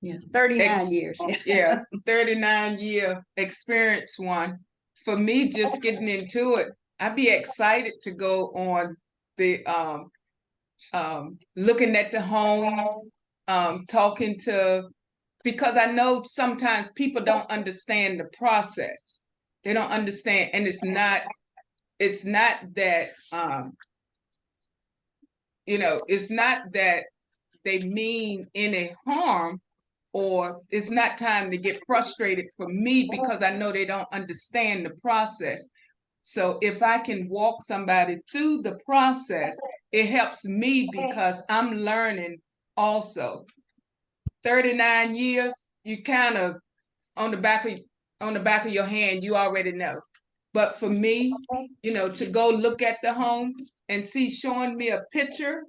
Yeah, 39 years. Yeah, 39-year experience one. For me, just getting into it, I'd be excited to go on the looking at the homes, talking to, because I know sometimes people don't understand the process. They don't understand, and it's not that you know, it's not that they mean any harm, or it's not time to get frustrated for me, because I know they don't understand the process. So if I can walk somebody through the process, it helps me because I'm learning also. 39 years, you kind of on the back of your hand, you already know. But for me, you know, to go look at the home and see showing me a picture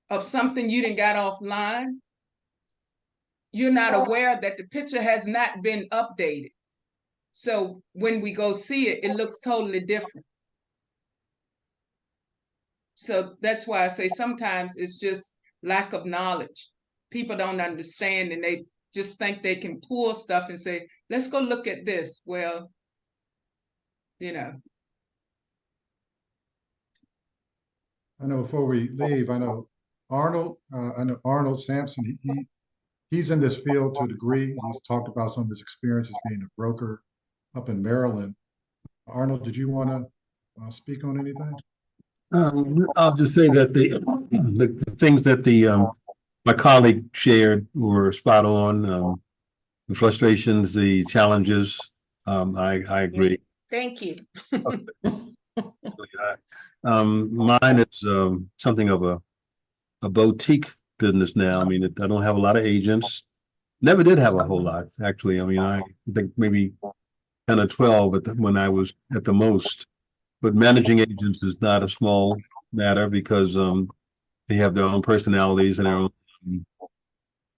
of something you didn't got offline, you're not aware that the picture has not been updated. So when we go see it, it looks totally different. So that's why I say sometimes it's just lack of knowledge. People don't understand, and they just think they can pull stuff and say, let's go look at this. Well, you know. I know before we leave, I know Arnold Sampson, he's in this field to a degree. He's talked about some of his experiences being a broker up in Maryland. Arnold, did you want to speak on anything? I'll just say that the things that my colleague shared were spot on. The frustrations, the challenges. I agree. Thank you. Mine is something of a boutique business now. I mean, I don't have a lot of agents. Never did have a whole lot, actually. I mean, I think maybe 10 or 12 when I was at the most. But managing agents is not a small matter, because they have their own personalities and their own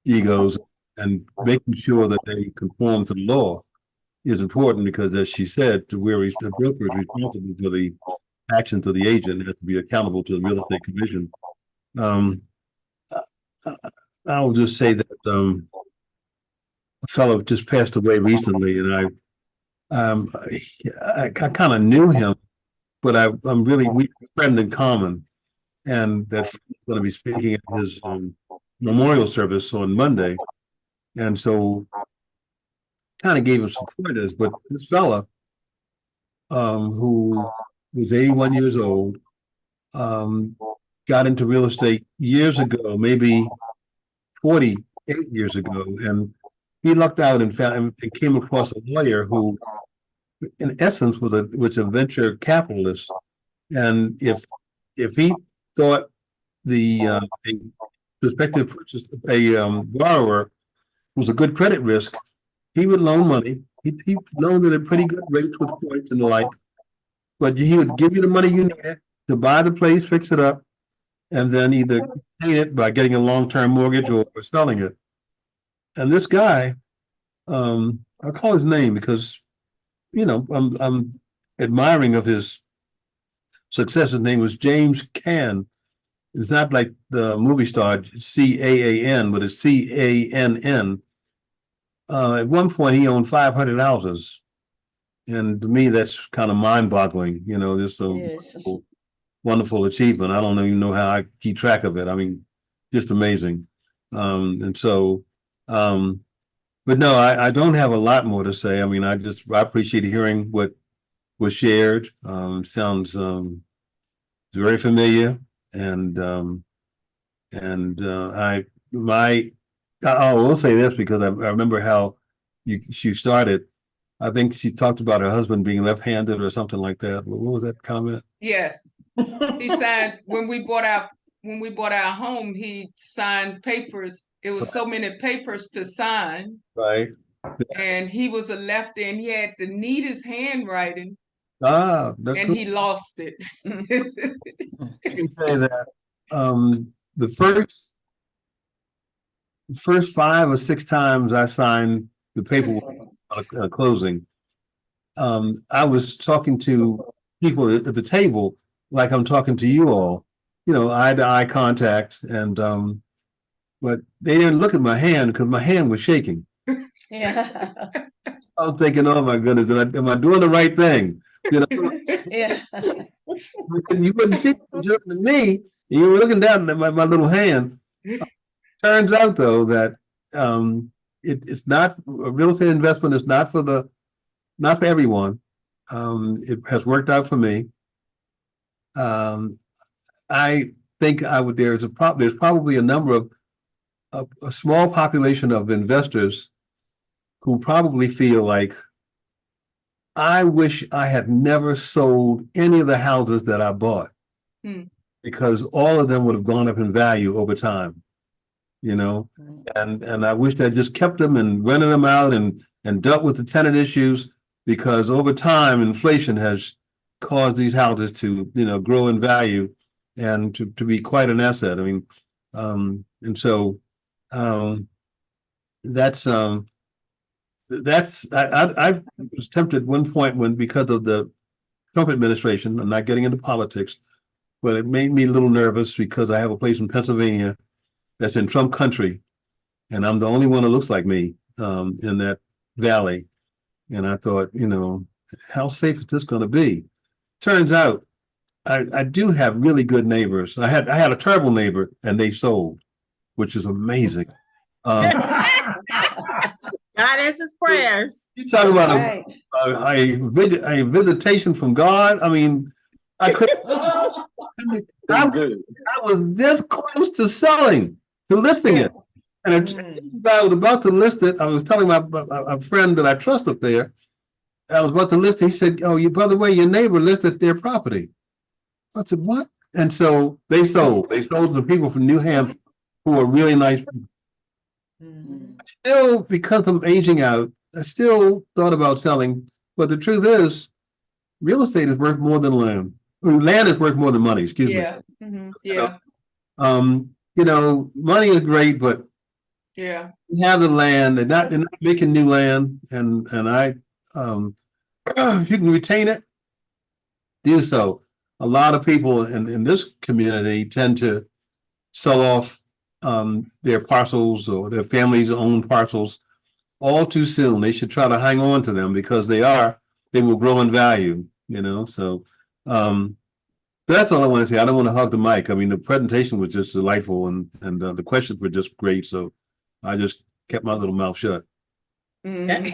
egos, and making sure that they conform to the law is important, because, as she said, the broker is responsible for the actions of the agent and has to be accountable to the real estate commission. I'll just say that a fellow just passed away recently, and I kind of knew him, but we have a friend in common, and that's going to be speaking at his memorial service on Monday. And so kind of gave him some pointers, but this fella, who was 81 years old, got into real estate years ago, maybe 48 years ago, and he lucked out and came across a lawyer who, in essence, was a venture capitalist. And if he thought a prospective borrower was a good credit risk, he would loan money. He loaned it at pretty good rates with points and the like, but he would give you the money you needed to buy the place, fix it up, and then either pay it by getting a long-term mortgage or selling it. And this guy, I'll call his name because, you know, I'm admiring of his success. His name was James Cann. It's not like the movie star CAAN, but it's CANN. At one point, he owned 500 houses, and to me, that's kind of mind-boggling. You know, this wonderful achievement. I don't even know how I keep track of it. I mean, just amazing. And so, but no, I don't have a lot more to say. I mean, I appreciate hearing what was shared. Sounds very familiar, and I will say this because I remember how she started. I think she talked about her husband being left-handed or something like that. What was that comment? Yes. He signed when we bought our home, he signed papers. It was so many papers to sign. Right. And he was a lefty and he had the neatest handwriting. That's and cool. he lost it. I can say that the first 5 or 6 times I signed the paperwork on a closing, I was talking to people at the table like I'm talking to you all, eye to eye contact, and but they didn't look at my hand because my hand was shaking. Yeah. I was thinking, oh my goodness, am I doing the right thing? Yeah. You couldn't see just me. You were looking down at my little hand. Turns out though that it's not a real estate investment. It's not for everyone. It has worked out for me. I think there's probably a number of a small population of investors who probably feel like, I wish I had never sold any of the houses that I bought, because all of them would have gone up in value over time, and I wish I just kept them and rented them out and dealt with the tenant issues, because over time inflation has caused these houses to grow in value and to be quite an asset. I mean, and so that's I was tempted at one point because of the Trump administration. I'm not getting into politics, but it made me a little nervous because I have a place in Pennsylvania that's in Trump country, and I'm the only one that looks like me in that valley. And I thought, how safe is this going to be? Turns out, I do have really good neighbors. I had a terrible neighbor, and they sold, which is amazing. God answers prayers. You talk about a visitation from God. I mean, I was this close to listing it. And if I was about to list it, I was telling a friend that I trust up there, I was about to list it. He said, "Oh, by the way, your neighbor listed their property." I said, "What?" And so they sold. They sold to people from New Hampshire who are really nice people. Still, because I'm aging out, I still thought about selling. But the truth is, real estate is worth more than land. Land is worth more than money. Excuse me. Yeah. Money is great, but you have the land. They're not making new land, and I, if you can retain it, do so. A lot of people in this community tend to sell off their parcels or their family's own parcels all too soon. They should try to hang on to them because they will grow in value, so that's all I want to say. I don't want to hug the mic. I mean, the presentation was just delightful, and the questions were just great, so I just kept my little mouth shut. Thank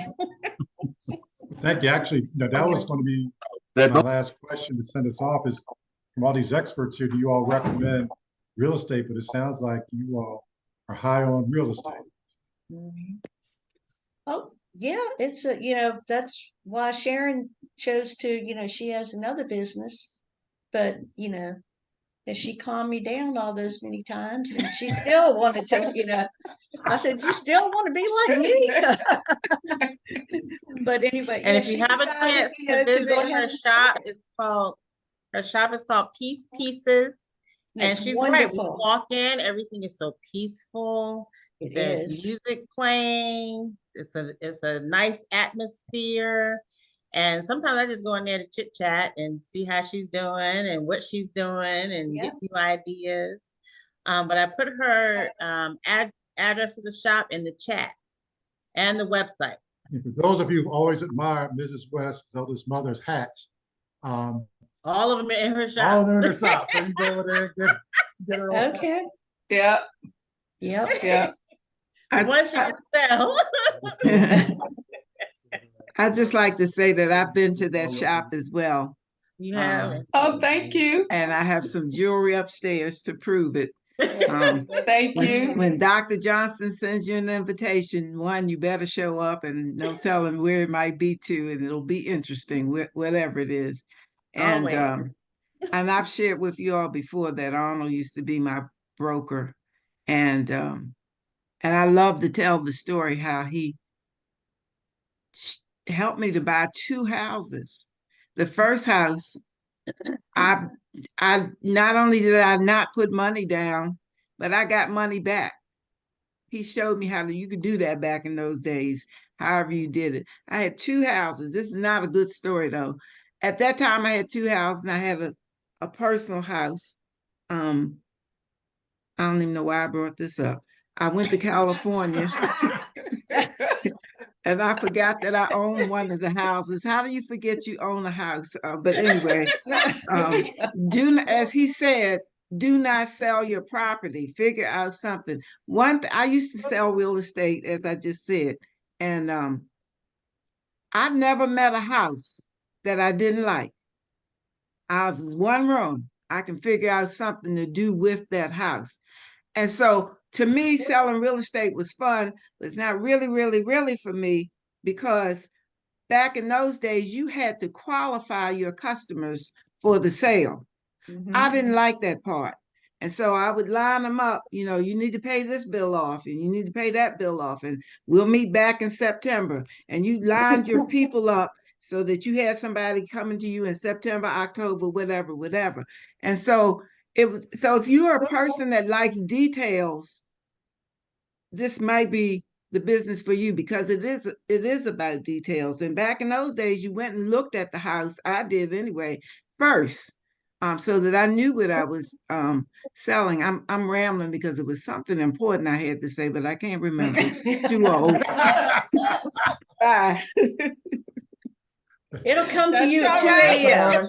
you. Actually, that was going to be my last question to send us off, is from all these experts here, do you all recommend real estate? But it sounds like you all are high on real estate. Oh, yeah, it's that's why Sharon chose to, she has another business, but and she calmed me down all those many times, and she still wanted to, I said, you still want to be like me? But anyway, and if you have a chance to visit her shop, her shop is called Peace Pieces. And she's wonderful. Right. We walk in, everything is so peaceful. There's music playing. It's a nice atmosphere. And sometimes I just go in there to chit chat and see how she's doing and what she's doing and get new ideas. But I put her address of the shop in the chat and the website. And for those of you who've always admired Mrs. West's eldest mother's hats, all of them are in her shop. All of them in her shop. So you go over there and get her. Okay. Yeah. Yep. Yeah. Once you can sell. I just like to say that I've been to that shop as well. You have. Oh, thank you. And I have some jewelry upstairs to prove it. Thank you. When Dr. Johnson sends you an invitation, one, you better show up, and no telling where it might be to, and it'll be interesting, whatever it is. And and I've shared with you all before that Arnold used to be my broker, and I love to tell the story how he helped me to buy 2 houses. The first house, I not only did I not put money down, but I got money back. He showed me how you could do that back in those days, however you did it. I had 2 houses. This is not a good story though. At that time, I had 2 houses, and I had a personal house. I don't even know why I brought this up. I went to California and I forgot that I owned one of the houses. How do you forget you own a house? But anyway, as he said, do not sell your property. Figure out something. I used to sell real estate, as I just said, and I never met a house that I didn't like. I was one room. I can figure out something to do with that house. And so to me, selling real estate was fun, but it's not really, really, really for me, because back in those days, you had to qualify your customers for the sale. I didn't like that part. And so I would line them up, you need to pay this bill off, and you need to pay that bill off, and we'll meet back in September. And you lined your people up so that you had somebody coming to you in September, October, whatever. And so if you're a person that likes details, this might be the business for you, because it is about details. And back in those days, you went and looked at the house. I did anyway, first, so that I knew what I was selling. I'm rambling because it was something important I had to say, but I can't remember. Too old. Bye. It'll come to you at 2 a.m.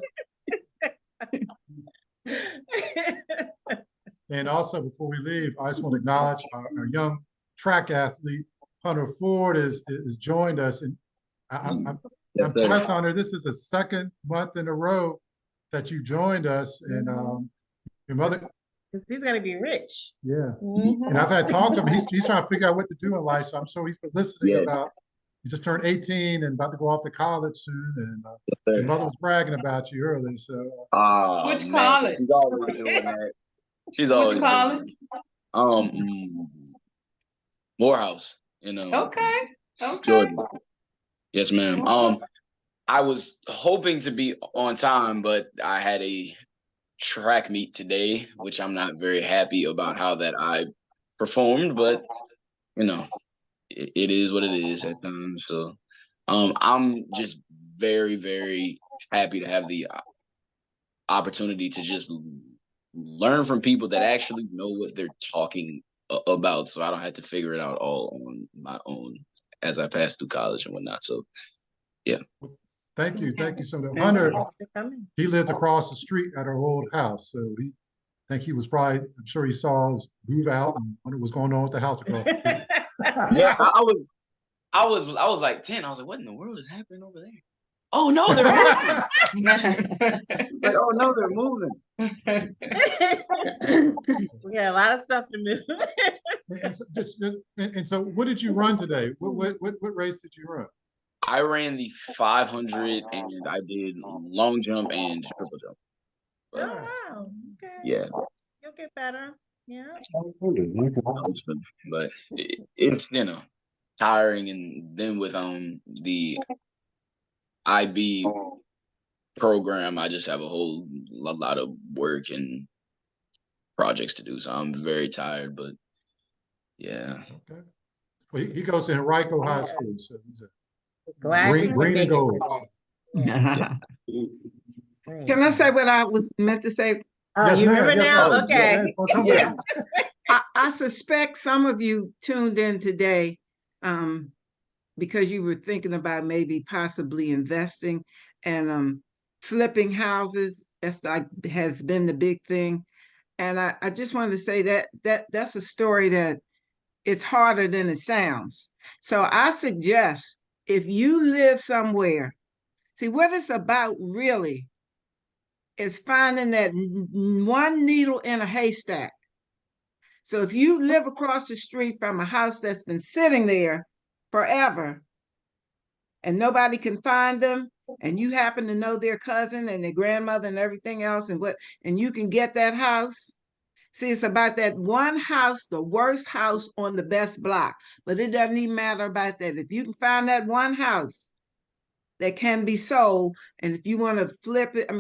And also, before we leave, I just want to acknowledge our young track athlete, Hunter Ford, is joined us. And I'm blessed, Hunter. This is the 2nd month in a row that you joined us. And your mother. He's going to be rich. Yeah. And I've had talked to him. He's trying to figure out what to do in life. So I'm sure he's been listening about. He just turned 18 and about to go off to college soon. And your mother was bragging about you earlier. So which college? She's always doing that. She's always which college? Morehouse, Okay. Georgia. Yes, ma'am. I was hoping to be on time, but I had a track meet today, which I'm not very happy about how that I performed, but it is what it is at times. So I'm just very, very happy to have the opportunity to just learn from people that actually know what they're talking about, so I don't have to figure it out all on my own as I pass through college and whatnot. So yeah. Thank you so much. Hunter, he lived across the street at our old house, so I'm sure he saw us move out and wondered what's going on with the house across the street. Yeah, I was like 10. I was like, what in the world is happening over there? Oh no, they're moving. Like, oh no, they're moving. We got a lot of stuff to move. And so what did you run today? What race did you run? I ran the 500 and I did long jump and triple jump. But, oh wow. Okay. Yeah. You'll get better. Yeah. But it's tiring, and then with the IB program, I just have a lot of work and projects to do, so I'm very tired. But yeah. Okay. Well, he goes to Henrico High School, so he's green and gold. Yeah. Can I say what I was meant to say? Oh, you remember now? Okay. Yeah. I suspect some of you tuned in today because you were thinking about maybe possibly investing and flipping houses. That's has been the big thing. And I just wanted to say that's a story that it's harder than it sounds. So I suggest if you live somewhere, see what it's about really is finding that one needle in a haystack. So if you live across the street from a house that's been sitting there forever and nobody can find them, and you happen to know their cousin and their grandmother and everything else, and you can get that house. See, it's about that one house, the worst house on the best block. But it doesn't even matter about that. If you can find that one house that can be sold, and if you want to flip it,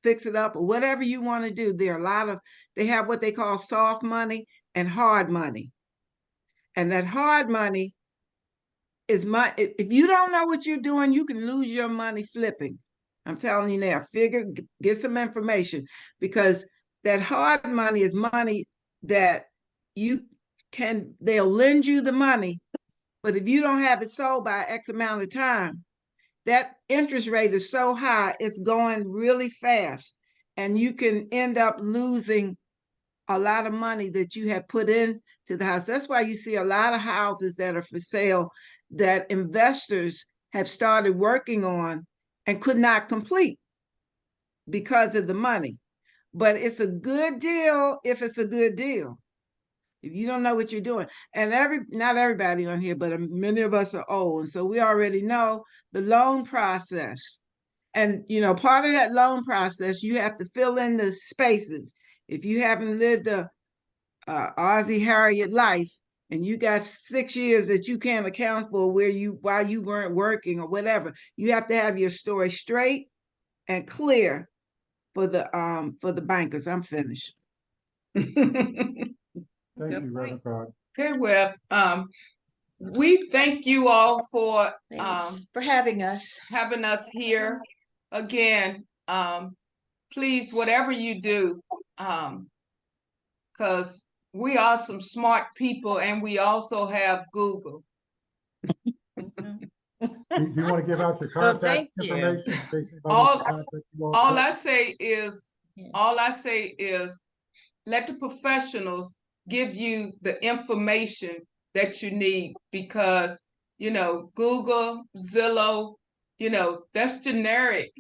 fix it up or whatever you want to do, there are they have what they call soft money and hard money. And that hard money is if you don't know what you're doing, you can lose your money flipping. I'm telling you now, get some information, because that hard money is money that they'll lend you the money, but if you don't have it sold by X amount of time, that interest rate is so high, it's going really fast, and you can end up losing a lot of money that you have put into the house. That's why you see a lot of houses that are for sale that investors have started working on and could not complete because of the money. But it's a good deal if it's a good deal. If you don't know what you're doing, and not everybody on here, but many of us are old, and so we already know the loan process. And part of that loan process, you have to fill in the spaces. If you haven't lived a Ozzie Harriet life, and you got 6 years that you can't account for while you weren't working or whatever, you have to have your story straight and clear for the bankers. I'm finished. Thank you, Reverend Carter. Okay, well, we thank you all for having us here again. Please, whatever you do, because we are some smart people, and we also have Google. Do you want to give out your contact information? All I say is let the professionals give you the information that you need, because Google, Zillow, that's generic.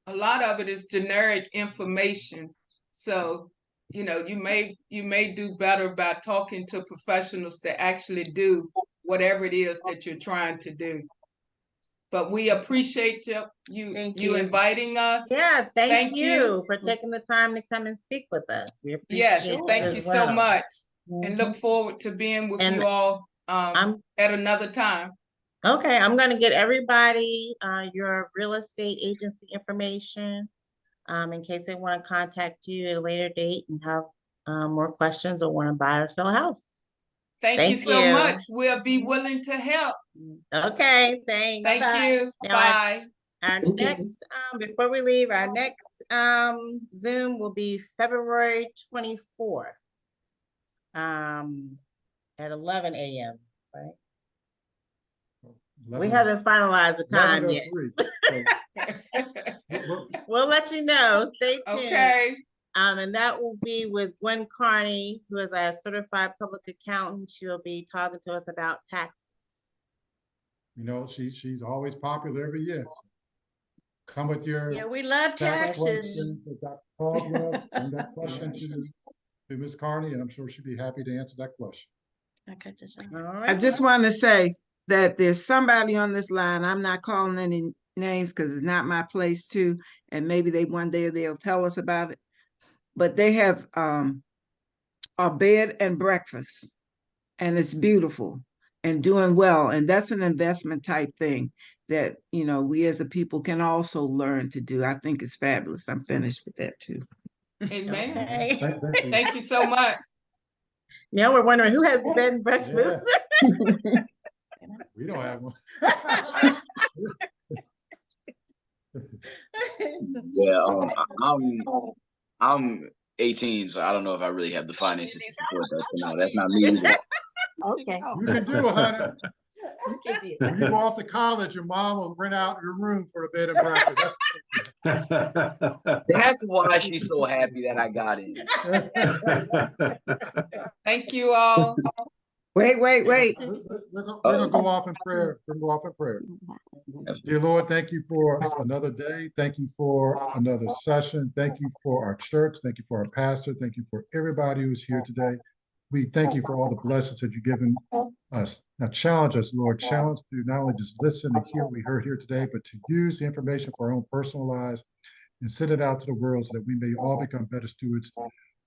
A lot of it is generic information. So you may do better by talking to professionals that actually do whatever it is that you're trying to do. But we appreciate you inviting us. Yeah, thank you for taking the time to come and speak with us. We appreciate Yes, thank you so much, and look forward to being with you all at another time. Okay, I'm going to get everybody your real estate agency information in case they want to contact you at a later date and have more questions or want to buy or sell a house. Thank you so much. We'll be willing to help. Okay, thanks. Thank you. Now, bye. Our next, before we leave, our next Zoom will be February 24th at 11 a.m., right? 11, we haven't finalized the time yet. We'll let you know. Stay tuned. Okay. And that will be with Gwen Carney, who is a certified public accountant. She'll be talking to us about taxes. She's always popular every year. So come with your we love taxes. Dr. Boswell, bring that question to Ms. Carney, and I'm sure she'd be happy to answer that question. Okay, I just want to say that there's somebody on this line. I'm not calling any names because it's not my place to, and maybe one day they'll tell us about it. But they have a bed and breakfast, and it's beautiful and doing well. And that's an investment type thing that, we as a people can also learn to do. I think it's fabulous. I'm finished with that too. Amen. Okay. Thank you so much. Yeah, we're wondering who has the bed and breakfast. Yeah. We don't have one. Yeah, I'm 18, so I don't know if I really have the finances to support that. So no, that's not me either. Okay. You can do it, honey. When you go off to college, your mom will rent out your room for a bed and breakfast. That's why she's so happy that I got in. Thank you all. Wait. We're gonna go off in prayer. We're gonna go off in prayer. Dear Lord, thank you for another day. Thank you for another session. Thank you for our church. Thank you for our pastor. Thank you for everybody who's here today. We thank you for all the blessings that you've given us. Now challenge us, Lord. Challenge to not only just listen and hear what we heard here today, but to use the information for our own personal lives and send it out to the world so that we may all become better stewards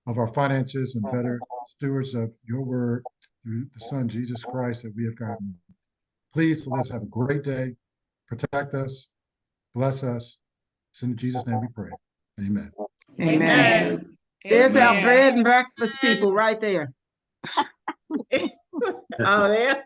of our finances and better stewards of your word through the Son, Jesus Christ, that we have gotten. Please, let's have a great day. Protect us, bless us. It's in Jesus' name we pray. Amen. Amen. There's our Amen. bread and breakfast people right there. Oh, there.